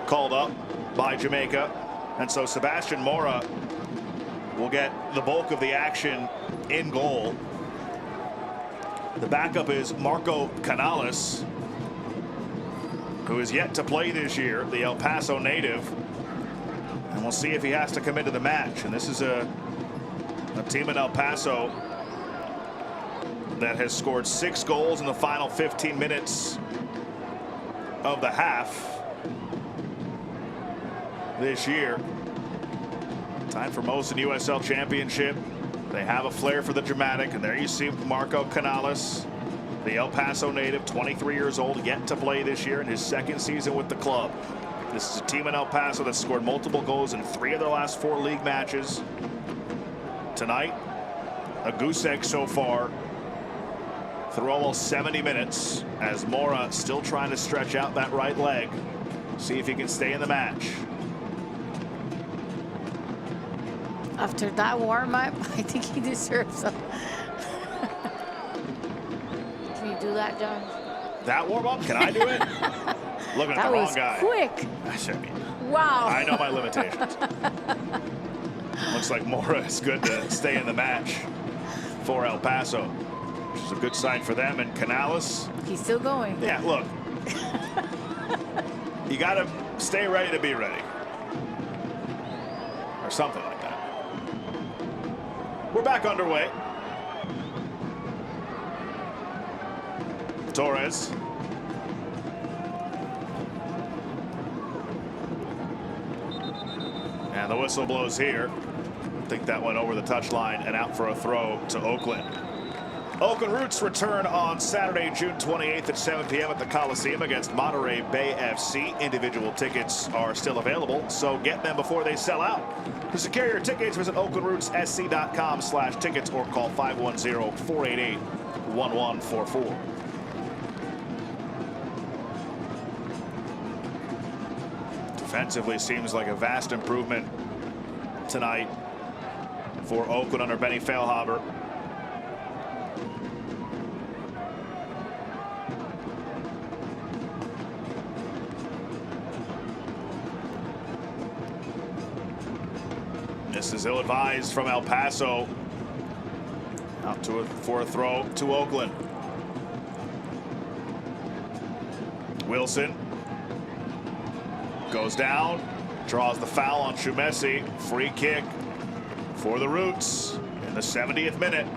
called up by Jamaica. And so Sebastian Mora will get the bulk of the action in goal. The backup is Marco Canales, who is yet to play this year, the El Paso native. And we'll see if he has to come into the match. And this is a team in El Paso that has scored 6 goals in the final 15 minutes of the half this year. Time for most in USL Championship. They have a flair for the dramatic, and there you see Marco Canales, the El Paso native, 23 years old, yet to play this year in his second season with the club. This is a team in El Paso that scored multiple goals in 3 of their last 4 league matches. Tonight, a goose egg so far through almost 70 minutes, as Mora still trying to stretch out that right leg, see if he can stay in the match. After that warm-up, I think he deserves some. Can you do that, John? That warm up? Can I do it? Looking at the wrong guy. That was quick. I mean, Wow. I know my limitations. Looks like Mora is good to stay in the match for El Paso, which is a good sign for them. And Canales. He's still going. Yeah, look. You got to stay ready to be ready. Or something like that. We're back underway. Torres. And the whistle blows here. I think that went over the touchline and out for a throw to Oakland. Oakland Roots return on Saturday, June 28th at 7 p.m. at the Coliseum against Monterey Bay FC. Individual tickets are still available, so get them before they sell out. To secure your tickets, visit oaklandrootssc.com/tickets or call 510-488-1144. Defensively seems like a vast improvement tonight for Oakland under Benny Feilhaber. This is ill-advised from El Paso. Out for a throw to Oakland. Wilson goes down, draws the foul on Shumesi. Free kick for the Roots in the 70th minute.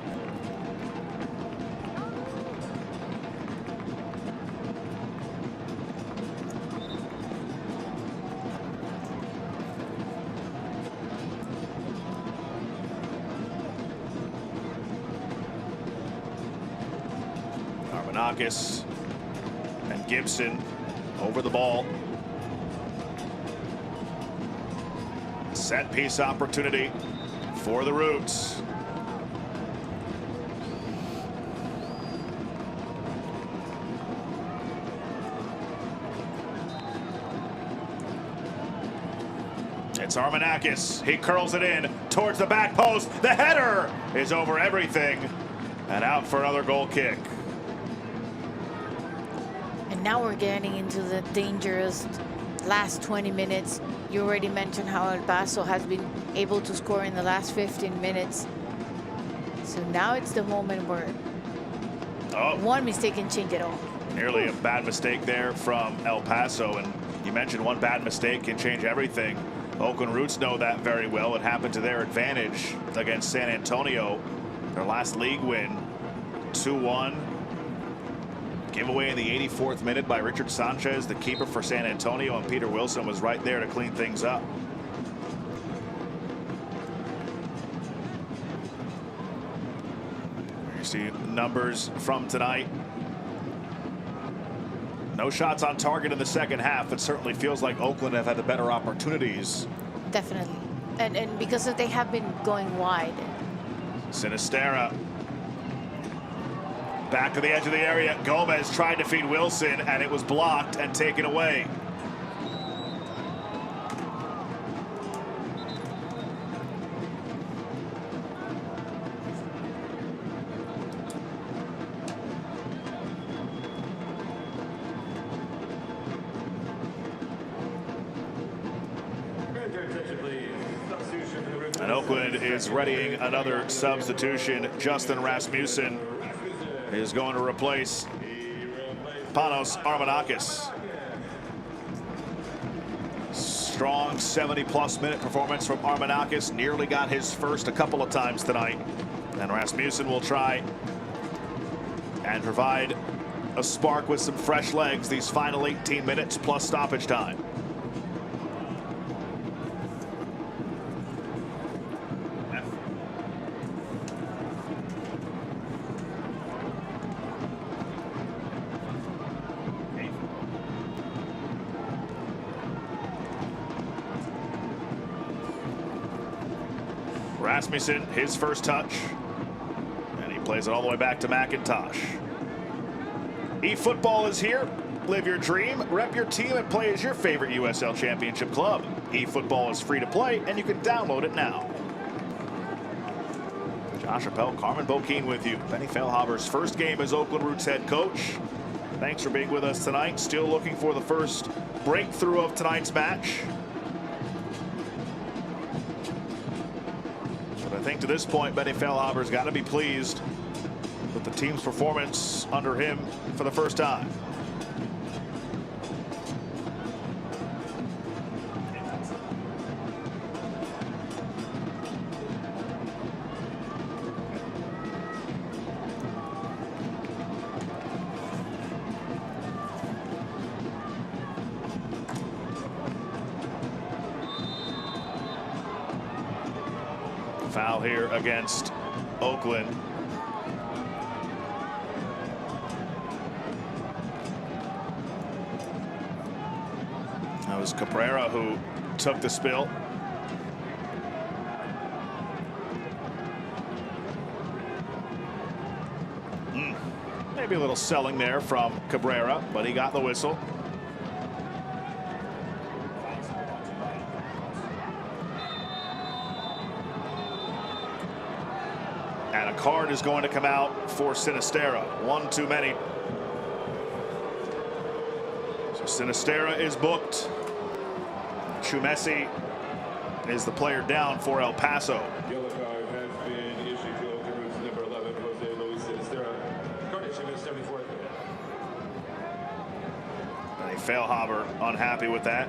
Armanakis and Gibson over the ball. Set piece opportunity for the Roots. It's Armanakis. He curls it in towards the back post. The header is over everything and out for another goal kick. And now we're getting into the dangerous last 20 minutes. You already mentioned how El Paso has been able to score in the last 15 minutes. So now it's the moment where one mistake can change it all. Nearly a bad mistake there from El Paso. And you mentioned one bad mistake can change everything. Oakland Roots know that very well. It happened to their advantage against San Antonio. Their last league win, 2-1. Giveaway in the 84th minute by Richard Sanchez, the keeper for San Antonio, and Peter Wilson was right there to clean things up. You see numbers from tonight. No shots on target in the second half. It certainly feels like Oakland have had the better opportunities. Definitely. And because they have been going wide. Sinistera. Back to the edge of the area. Gomez tried to feed Wilson, and it was blocked and taken away. And Oakland is readying another substitution. Justin Rasmussen is going to replace Panos Armanakis. Strong 70+ minute performance from Armanakis. Nearly got his first a couple of times tonight. And Rasmussen will try and provide a spark with some fresh legs these final 18 minutes plus stoppage time. Rasmussen, his first touch, and he plays it all the way back to McIntosh. eFootball is here. Live your dream, rep your team, and play as your favorite USL Championship club. eFootball is free to play, and you can download it now. Josh Appel, Carmen Bokeen with you. Benny Feilhaber's first game as Oakland Roots head coach. Thanks for being with us tonight. Still looking for the first breakthrough of tonight's match. But I think to this point, Benny Feilhaber's got to be pleased with the team's performance under him for the first time. Foul here against Oakland. That was Cabrera who took the spill. Maybe a little selling there from Cabrera, but he got the whistle. And a card is going to come out for Sinisterra. One too many. So Sinisterra is booked. Chumesi is the player down for El Paso. Yellow card has been issued to Oakland Roots number 11, Jose Luis Sinisterra. Card issued in the 74th minute. And Feilhaber unhappy with that.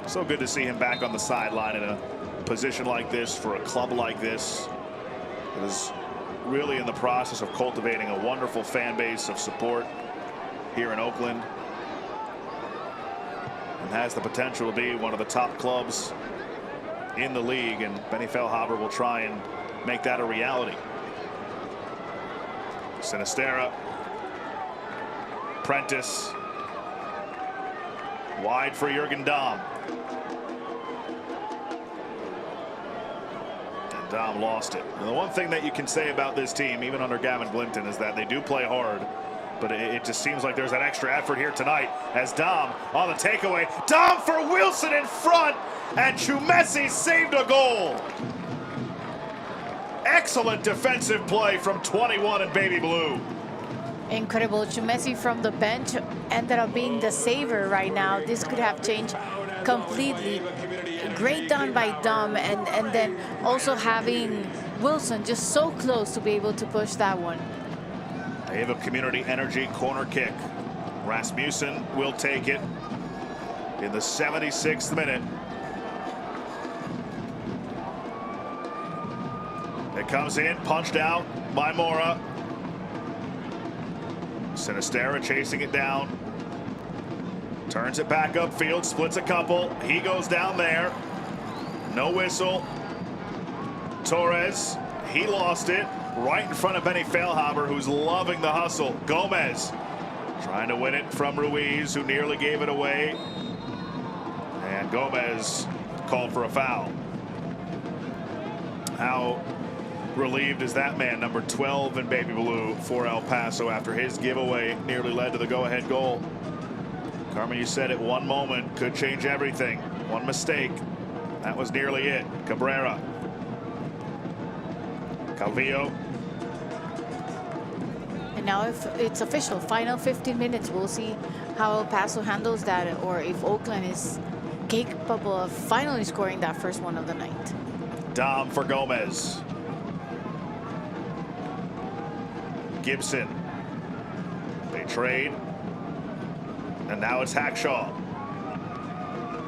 So good to see him back on the sideline in a position like this for a club like this. It is really in the process of cultivating a wonderful fan base of support here in Oakland, and has the potential to be one of the top clubs in the league, and Benny Feilhaber will try and make that a reality. Sinisterra, Prentice, wide for Jürgen Dahm. And Dahm lost it. And the one thing that you can say about this team, even under Gavin Glinton, is that they do play hard. But it just seems like there's that extra effort here tonight as Dahm on the takeaway. Dahm for Wilson in front, and Chumesi saved a goal. Excellent defensive play from 21 in baby blue. Incredible. Chumesi from the bench ended up being the saver right now. This could have changed completely. Great done by Dahm, and then also having Wilson just so close to be able to push that one. They have a Community Energy corner kick. Rasmussen will take it in the 76th minute. It comes in, punched out by Mora. Sinisterra chasing it down. Turns it back upfield, splits a couple. He goes down there. No whistle. Torres, he lost it. Right in front of Benny Feilhaber, who's loving the hustle. Gomez trying to win it from Ruiz, who nearly gave it away. And Gomez called for a foul. How relieved is that man, number 12 in baby blue for El Paso, after his giveaway nearly led to the go-ahead goal. Carmen, you said it, one moment could change everything. One mistake, that was nearly it. Cabrera. Calvillo. And now if it's official, final 15 minutes, we'll see how El Paso handles that, or if Oakland is capable of finally scoring that first one of the night. Dahm for Gomez. Gibson. They trade. And now it's Hackshaw.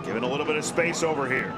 Given a little bit of space over here.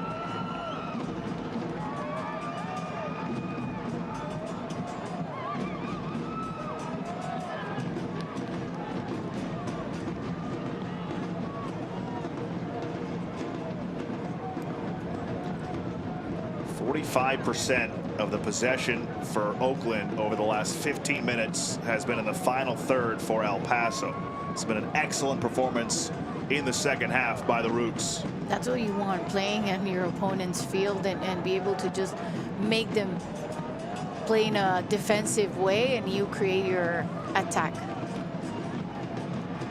.45% of the possession for Oakland over the last 15 minutes has been in the final third for El Paso. It's been an excellent performance in the second half by the Roots. That's what you want, playing in your opponent's field and be able to just make them play in a defensive way, and you create your attack.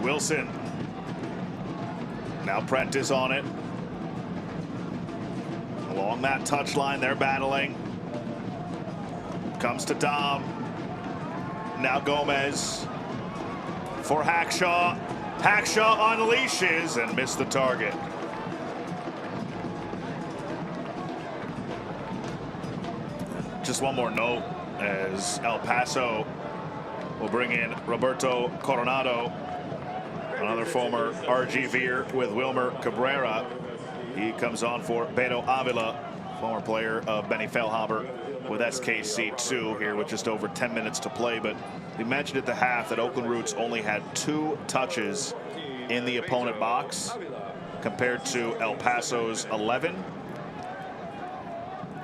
Wilson. Now Prentice on it. Along that touchline, they're battling. Comes to Dom. Now Gomez for Hackshaw. Hackshaw unleashes and missed the target. Just one more note as El Paso will bring in Roberto Coronado, another former RGVer with Wilmer Cabrera. He comes on for Beto Avila, former player of Benny Feilhaber with SKC2 here with just over 10 minutes to play. But we mentioned at the half that Oakland Roots only had 2 touches in the opponent box compared to El Paso's 11.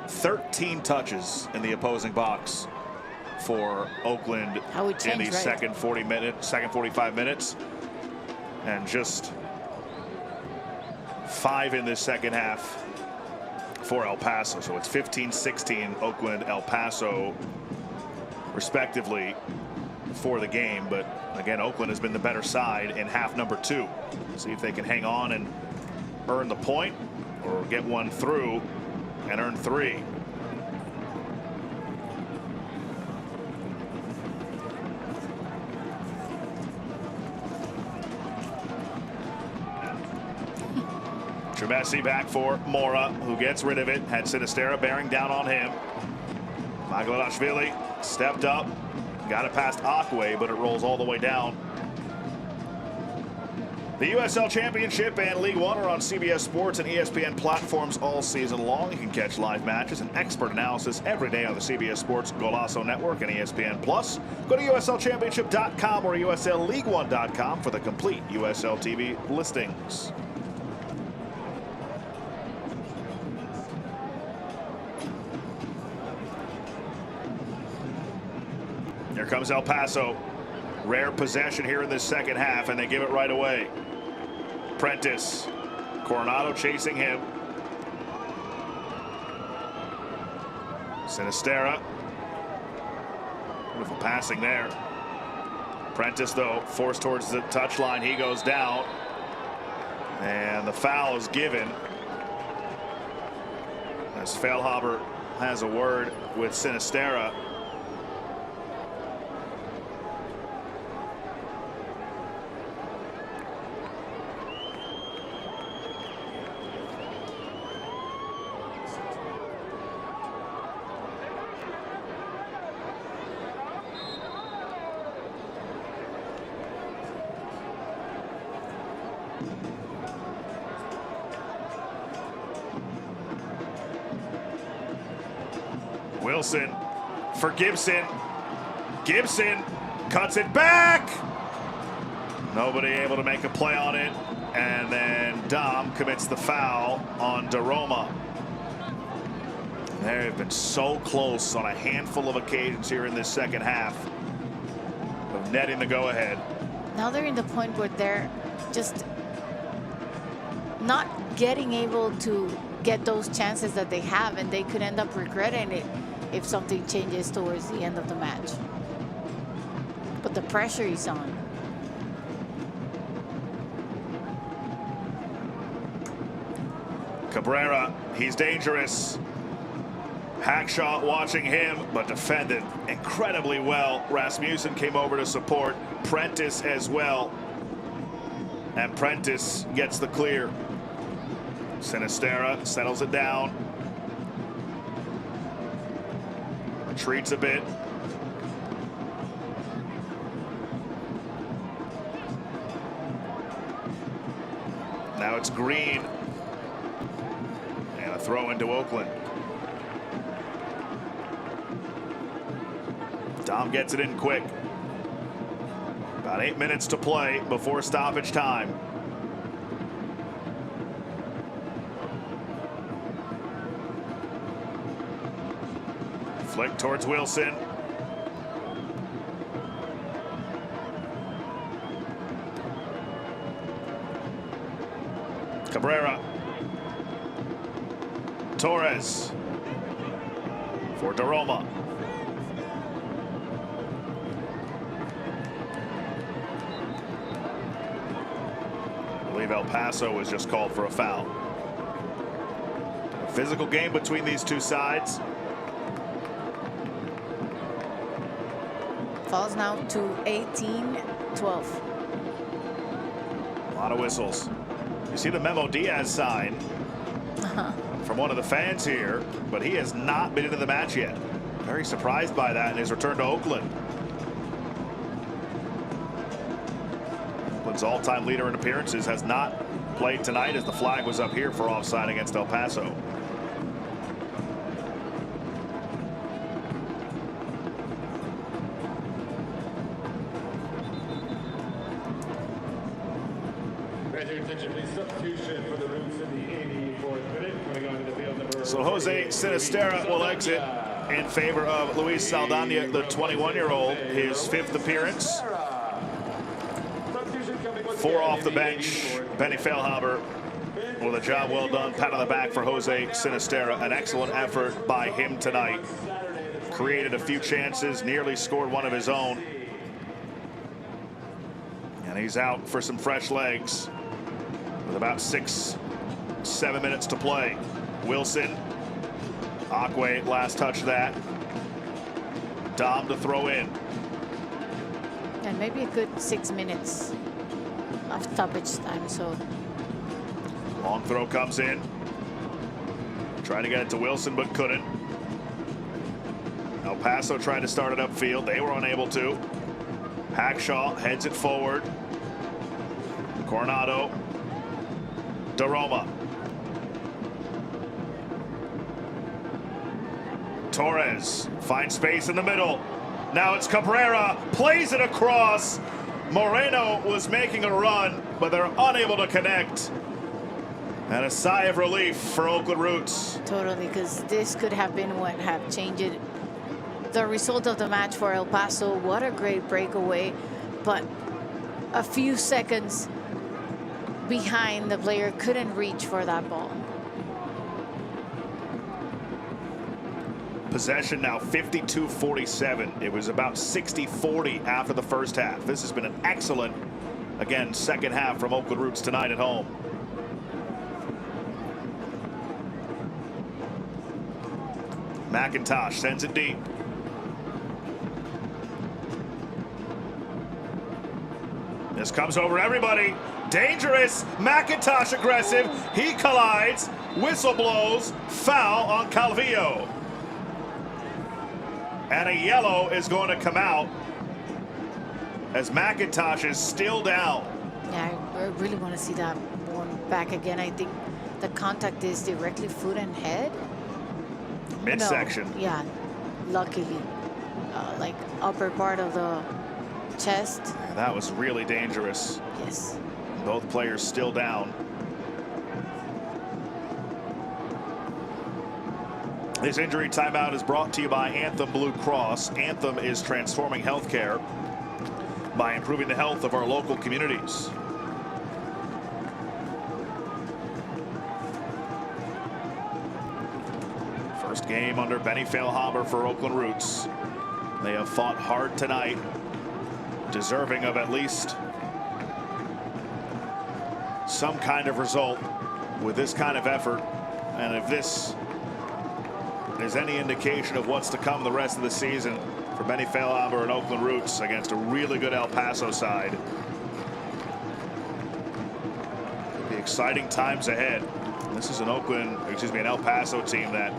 13 touches in the opposing box for Oakland in the second 45 minutes, and just 5 in this second half for El Paso. So it's 15-16 Oakland, El Paso respectively for the game. But again, Oakland has been the better side in half number 2. See if they can hang on and earn the point, or get one through and earn 3. Tremessi back for Mora, who gets rid of it. Had Sinistera bearing down on him. Magladashvili stepped up, got it past Akwe, but it rolls all the way down. The USL Championship and League One are on CBS Sports and ESPN platforms all season long. You can catch live matches and expert analysis every day on the CBS Sports Golazo Network and ESPN Plus. Go to USLChampionship.com or USLLeague1.com for the complete USL TV listings. Here comes El Paso. Rare possession here in this second half, and they give it right away. Prentice. Coronado chasing him. Sinistera. Beautiful passing there. Prentice, though, forced towards the touchline. He goes down. And the foul is given as Feilhaber has a word with Sinistera. Wilson for Gibson. Gibson cuts it back. Nobody able to make a play on it. And then Dom commits the foul on Daroma. They have been so close on a handful of occasions here in this second half of netting the go-ahead. Now they're in the point where they're just not getting able to get those chances that they have, and they could end up regretting it if something changes towards the end of the match. But the pressure is on. Cabrera, he's dangerous. Hackshaw watching him, but defended incredibly well. Rasmussen came over to support. Prentice as well. And Prentice gets the clear. Sinistera settles it down. Retreats a bit. Now it's Green. And a throw into Oakland. Dom gets it in quick. About 8 minutes to play before stoppage time. Flick towards Wilson. Cabrera. Torres for Daroma. I believe El Paso was just called for a foul. A physical game between these two sides. Falls now to 18-12. A lot of whistles. You see the Memo Diaz sign from one of the fans here, but he has not been into the match yet. Very surprised by that in his return to Oakland. Oakland's all-time leader in appearances has not played tonight as the flag was up here for offside against El Paso. Substitution for the Roots in the 84th minute. Coming onto the field, number So Jose Sinisterra will exit in favor of Luis Saldana, the 21-year-old, his 5th appearance. 4 off the bench. Benny Feilhaber with a job well done. Pat on the back for Jose Sinisterra. An excellent effort by him tonight. Created a few chances, nearly scored one of his own. And he's out for some fresh legs with about 6-7 minutes to play. Wilson, Akwe last touch that. Dom to throw in. And maybe a good 6 minutes of stoppage time. So long throw comes in. Trying to get it to Wilson, but couldn't. El Paso tried to start it upfield. They were unable to. Hackshaw heads it forward. Coronado. DeRoma. Torres finds space in the middle. Now it's Cabrera, plays it across. Moreno was making a run, but they're unable to connect. And a sigh of relief for Oakland Roots. totally, because this could have been what have changed the result of the match for El Paso. What a great breakaway, but a few seconds behind, the player couldn't reach for that ball. Possession now 52-47. It was about 60-40 after the first half. This has been an excellent, again, second half from Oakland Roots tonight at home. McIntosh sends it deep. This comes over everybody. Dangerous. McIntosh aggressive. He collides. Whistle blows. Foul on Calvillo. And a yellow is going to come out as McIntosh is still down. Yeah, I really want to see that one back again. I think the contact is directly foot and head. Midsection. No, yeah, luckily, like upper part of the chest. That was really dangerous. Yes. Both players still down. This injury timeout is brought to you by Anthem Blue Cross. Anthem is transforming healthcare by improving the health of our local communities. First game under Benny Feilhaber for Oakland Roots. They have fought hard tonight, deserving of at least some kind of result with this kind of effort. And if this is any indication of what's to come the rest of the season for Benny Feilhaber and Oakland Roots against a really good El Paso side, it'll be exciting times ahead. This is an an El Paso team that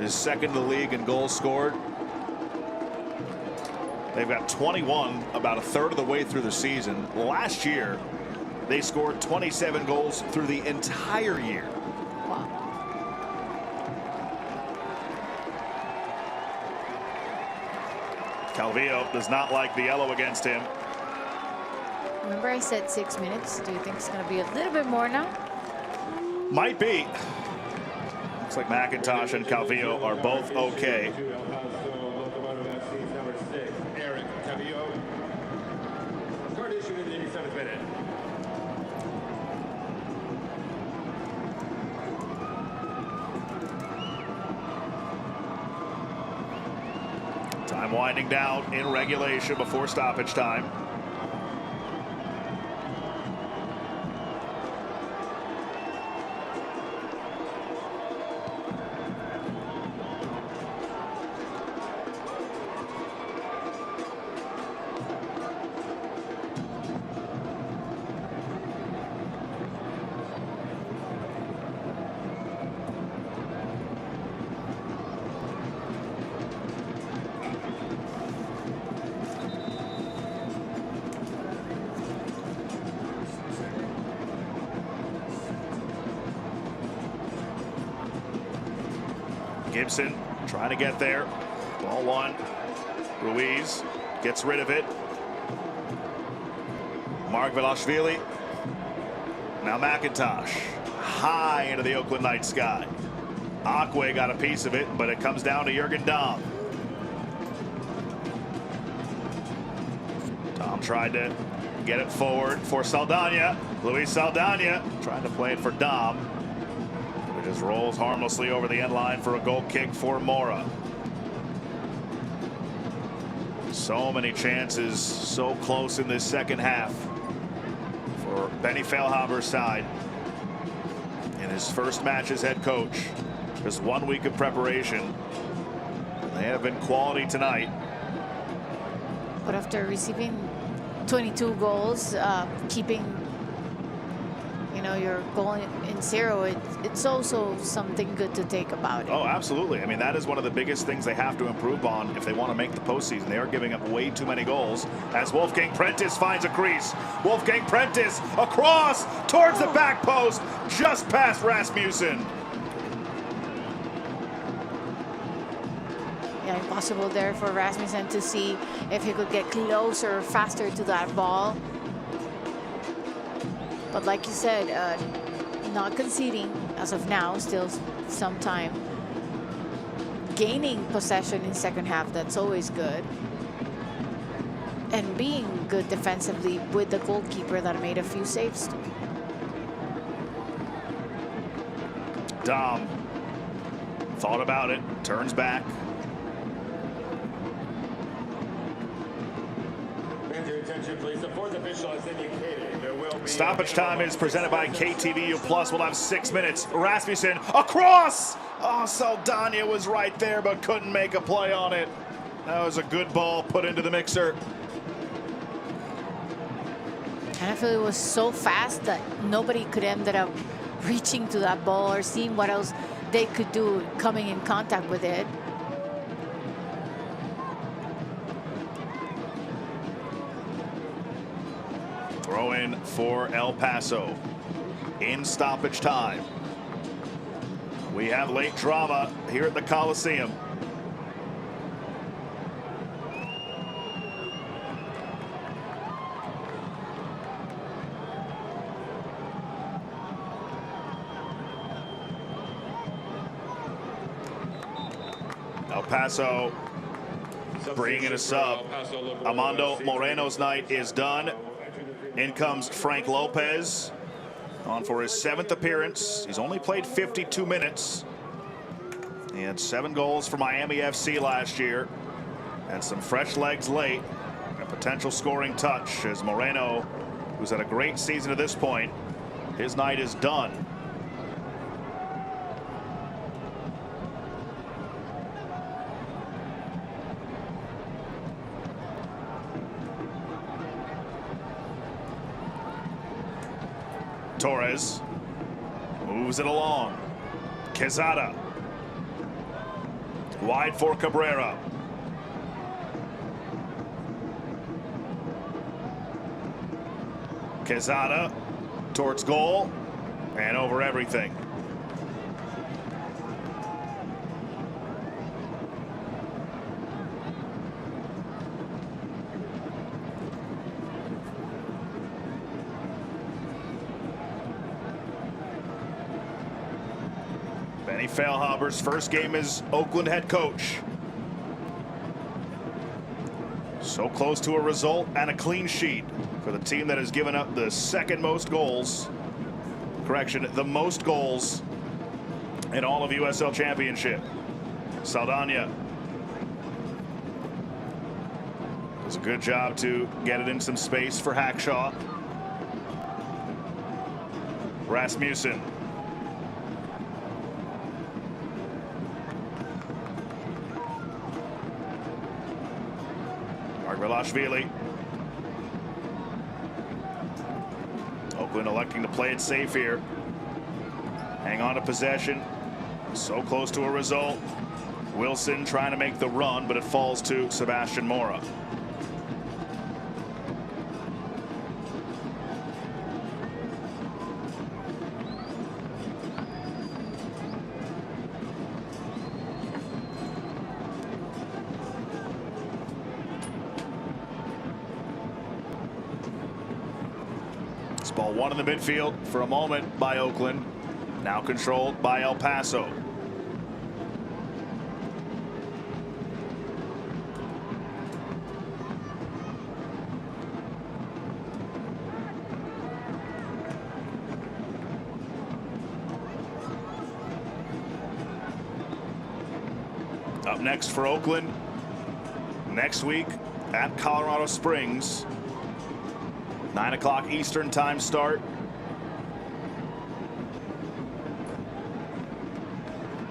is second in the league in goals scored. They've got 21 about a third of the way through the season. Last year, they scored 27 goals through the entire year. Wow. Calvillo does not like the yellow against him. Remember I said 6 minutes? Do you think it's going to be a little bit more now? Might be. Looks like McIntosh and Calvillo are both okay. Time winding down in regulation before stoppage time. Gibson trying to get there. Ball one. Ruiz gets rid of it. Margvelashvili. Now McIntosh. High into the Oakland night sky. Akwe got a piece of it, but it comes down to Jürgen Damm. Damm tried to get it forward for Saldana. Luis Saldana trying to play it for Damm. It just rolls harmlessly over the end line for a goal kick for Mora. So many chances, so close in this second half for Benny Feilhaber's side. In his first match as head coach, just 1 week of preparation. They have been quality tonight. But after receiving 22 goals, keeping your goal in zero, it's also something good to take about it. Oh, absolutely. I mean, that is one of the biggest things they have to improve on if they want to make the postseason. They are giving up way too many goals as Wolfgang Prentice finds a crease. Wolfgang Prentice across towards the back post, just past Rasmussen. Yeah, impossible there for Rasmussen to see if he could get closer, faster to that ball. But like you said, not conceding as of now, still some time. Gaining possession in second half, that's always good. And being good defensively with the goalkeeper that made a few saves. Damm thought about it, turns back. Attention, please. The fourth official has indicated there will be Stoppage time is presented by KTVU Plus. We'll have 6 minutes. Rasmussen across. Oh, Saldana was right there, but couldn't make a play on it. That was a good ball put into the mixer. And I feel it was so fast that nobody could end up reaching to that ball or seeing what else they could do coming in contact with it. Throw in for El Paso in stoppage time. We have late drama here at the Coliseum. El Paso bringing in a sub. Armando Moreno's night is done. In comes Frank Lopez on for his 7th appearance. He's only played 52 minutes. He had 7 goals for Miami FC last year. And some fresh legs late. A potential scoring touch as Moreno, who's had a great season to this point, his night is done. Torres moves it along. Quezada wide for Cabrera. Quezada towards goal and over everything. Benny Feilhaber's first game as Oakland head coach. So close to a result and a clean sheet for the team that has given up the second most goals. Correction, the most goals in all of USL Championship. Saldana does a good job to get it in some space for Hackshaw. Rasmussen. Margvelashvili. Oakland electing to play it safe here. Hang on to possession. So close to a result. Wilson trying to make the run, but it falls to Sebastian Mora. Ball won in the midfield for a moment by Oakland. Now controlled by El Paso. Up next for Oakland next week at Colorado Springs. 9 o'clock Eastern time start.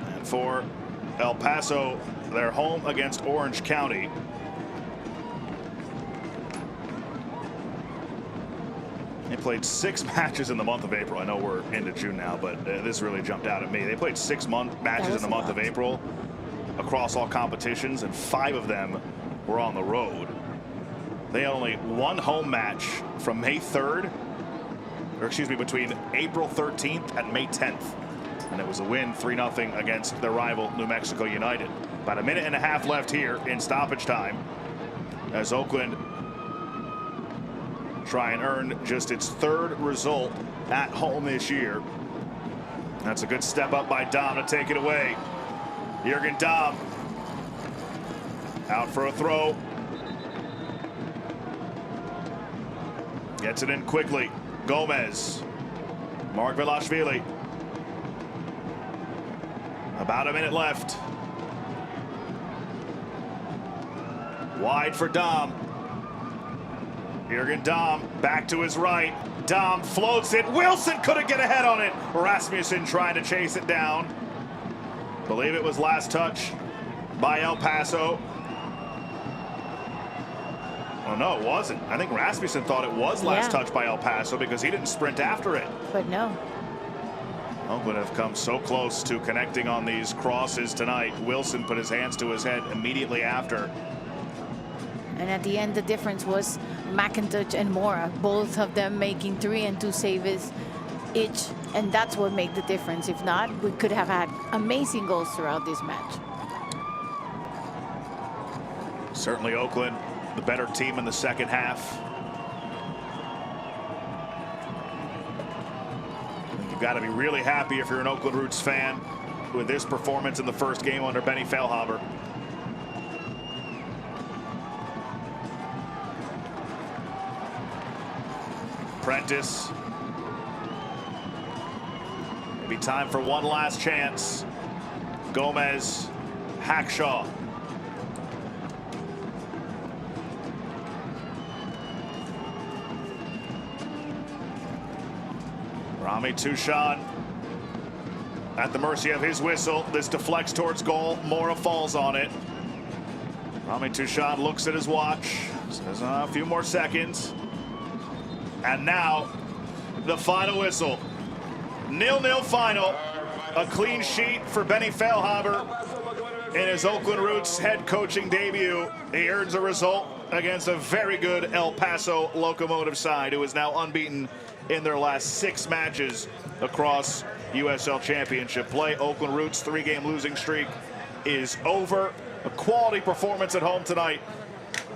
And for El Paso, they're home against Orange County. They played 6 matches in the month of April. I know we're into June now, but this really jumped out at me. They played 6 matches in the month of April across all competitions, and 5 of them were on the road. They had only 1 home match from May 3rd, or excuse me, between April 13th and May 10th. And it was a win 3-0 against their rival New Mexico United. About a minute and a half left here in stoppage time as Oakland try and earn just its 3rd result at home this year. That's a good step up by Dom to take it away. Jürgen Dom out for a throw. Gets it in quickly. Gomez. Mark Velashvili. About a minute left. Wide for Dom. Jürgen Dom back to his right. Dom floats it. Wilson couldn't get ahead on it. Rasmussen trying to chase it down. Believe it was last touch by El Paso. Oh, no, it wasn't. I think Rasmussen thought it was last touch by El Paso because he didn't sprint after it. But no. Oakland have come so close to connecting on these crosses tonight. Wilson put his hands to his head immediately after. And at the end, the difference was McIntosh and Mora, both of them making 3 and 2 saves each, and that's what made the difference. If not, we could have had amazing goals throughout this match. Certainly Oakland, the better team in the second half. You've got to be really happy if you're an Oakland Roots fan with this performance in the first game under Benny Feilhaber. Prentice. Maybe time for one last chance. Gomez, Hackshaw. Rami Touchon at the mercy of his whistle. This deflects towards goal. Mora falls on it. Rami Touchon looks at his watch. Says a few more seconds. And now the final whistle. 0-0 final. A clean sheet for Benny Feilhaber in his Oakland Roots head coaching debut. He earns a result against a very good El Paso Locomotive side who is now unbeaten in their last 6 matches across USL Championship play. Oakland Roots' 3-game losing streak is over. A quality performance at home tonight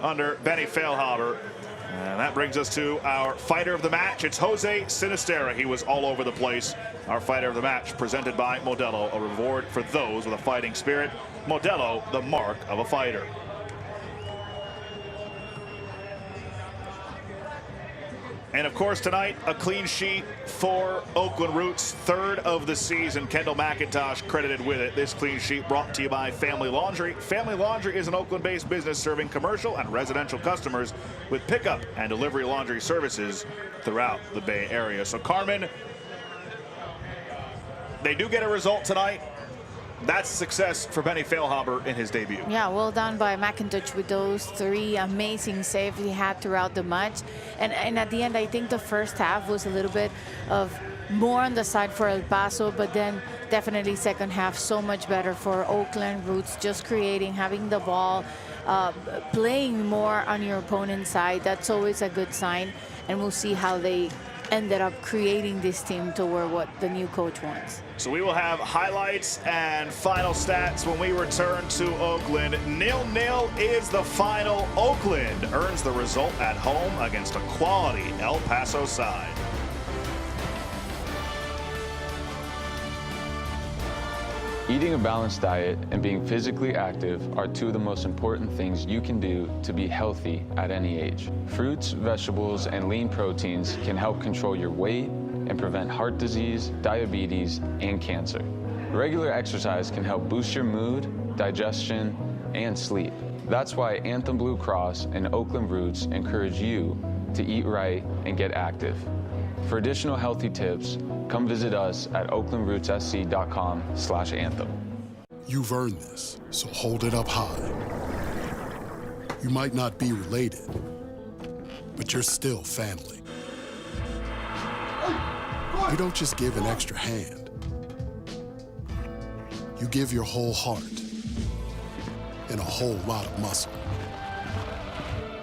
under Benny Feilhaber. And that brings us to our fighter of the match. It's Jose Sinisterra. He was all over the place. Our fighter of the match presented by Modelo, a reward for those with a fighting spirit. Modelo, the mark of a fighter. And of course tonight, a clean sheet for Oakland Roots, 3rd of the season. Kendall McIntosh credited with it. This clean sheet brought to you by Family Laundry. Family Laundry is an Oakland-based business serving commercial and residential customers with pickup and delivery laundry services throughout the Bay Area. So Carmen, they do get a result tonight. That's success for Benny Feilhaber in his debut. Yeah, well done by McIntosh with those 3 amazing saves he had throughout the match. And at the end, I think the first half was a little bit of more on the side for El Paso, but then definitely second half so much better for Oakland Roots, just creating, having the ball, playing more on your opponent's side. That's always a good sign. And we'll see how they ended up creating this team toward what the new coach wants. So we will have highlights and final stats when we return to Oakland. 0-0 is the final. Oakland earns the result at home against a quality El Paso side. Eating a balanced diet and being physically active are two of the most important things you can do to be healthy at any age. Fruits, vegetables, and lean proteins can help control your weight and prevent heart disease, diabetes, and cancer. Regular exercise can help boost your mood, digestion, and sleep. That's why Anthem Blue Cross and Oakland Roots encourage you to eat right and get active. For additional healthy tips, come visit us at oaklandrootssc.com/anthem. You've earned this, so hold it up high. You might not be related, but you're still family. You don't just give an extra hand. You give your whole heart and a whole lot of muscle.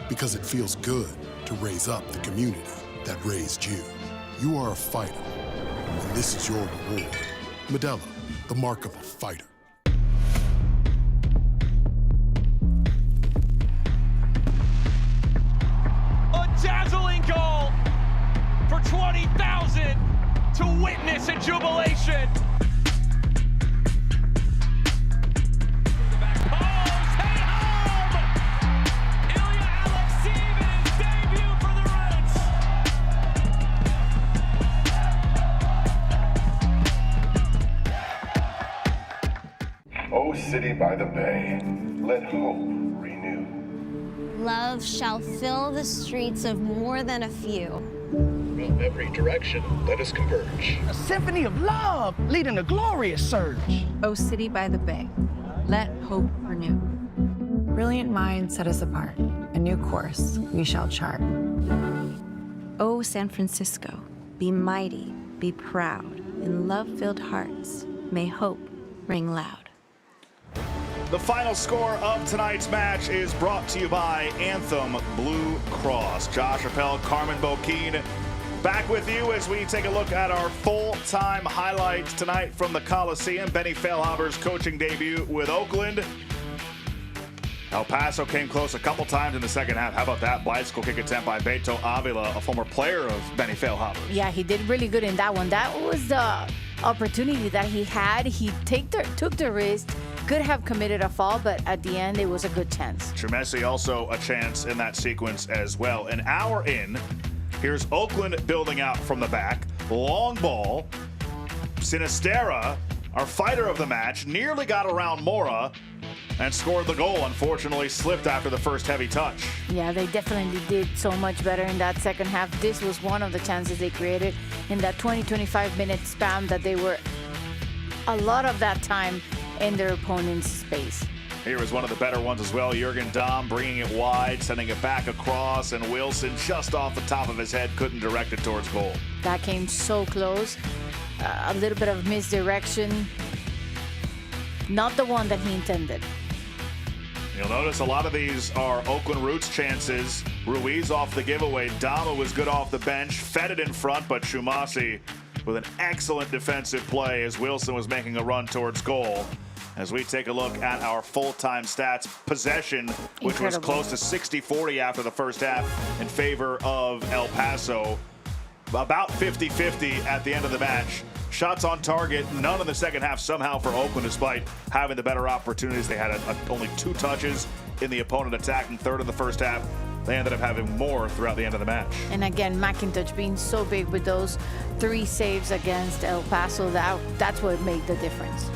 Because it feels good to raise up the community that raised you. You are a fighter, and this is your reward. Medalla, the mark of a fighter. A dazzling goal for 20,000 to witness a jubilation. O city by the bay, let hope renew. Love shall fill the streets of more than a few. From every direction, let us converge. A symphony of love leading a glorious surge. O city by the bay, let hope renew. Brilliant minds set us apart. A new course we shall chart. O San Francisco, be mighty, be proud. In love-filled hearts, may hope ring loud. The final score of tonight's match is brought to you by Anthem Blue Cross. Josh Appel, Carmen Boquin, back with you as we take a look at our full-time highlights tonight from the Coliseum. Benny Feilhaber's coaching debut with Oakland. El Paso came close a couple times in the second half. How about that bicycle kick attempt by Beto Avila, a former player of Benny Feilhaber? Yeah, he did really good in that one. That was the opportunity that he had. He took the risk. Could have committed a foul, but at the end, it was a good chance. Tremessi also a chance in that sequence as well. An hour in, here's Oakland building out from the back. Long ball. Sinistera, our fighter of the match, nearly got around Mora and scored the goal. Unfortunately, slipped after the first heavy touch. Yeah, they definitely did so much better in that second half. This was one of the chances they created in that 20-25 minute span that they were a lot of that time in their opponent's space. Here is one of the better ones as well. Jurgen Dahm bringing it wide, sending it back across, and Wilson just off the top of his head couldn't direct it towards goal. That came so close. A little bit of misdirection. Not the one that he intended. You'll notice a lot of these are Oakland Roots chances. Ruiz off the giveaway. Dama was good off the bench, fed it in front, but Shumasi with an excellent defensive play as Wilson was making a run towards goal. As we take a look at our full-time stats, possession, which was close to 60-40 after the first half in favor of El Paso. About 50-50 at the end of the match. Shots on target, none in the second half somehow for Oakland, despite having the better opportunities. They had only 2 touches in the opponent attacking third in the first half. They ended up having more throughout the end of the match. And again, McIntosh being so big with those 3 saves against El Paso, that's what made the difference.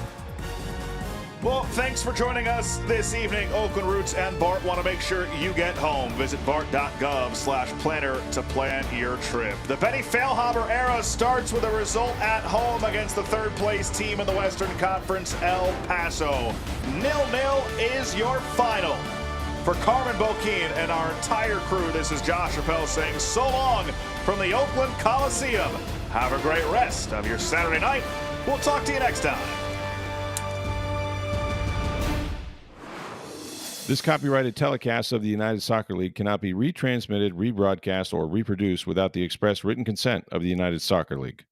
Well, thanks for joining us this evening. Oakland Roots and Bart want to make sure you get home. Visit bart.gov/planner to plan your trip. The Benny Feilhaber era starts with a result at home against the third-place team in the Western Conference, El Paso. 0-0 is your final. For Carmen Boquin and our entire crew, this is Josh Appel saying so long from the Oakland Coliseum. Have a great rest of your Saturday night. We'll talk to you next time. This copyrighted telecast of the United Soccer League cannot be retransmitted, rebroadcast, or reproduced without the express written consent of the United Soccer League.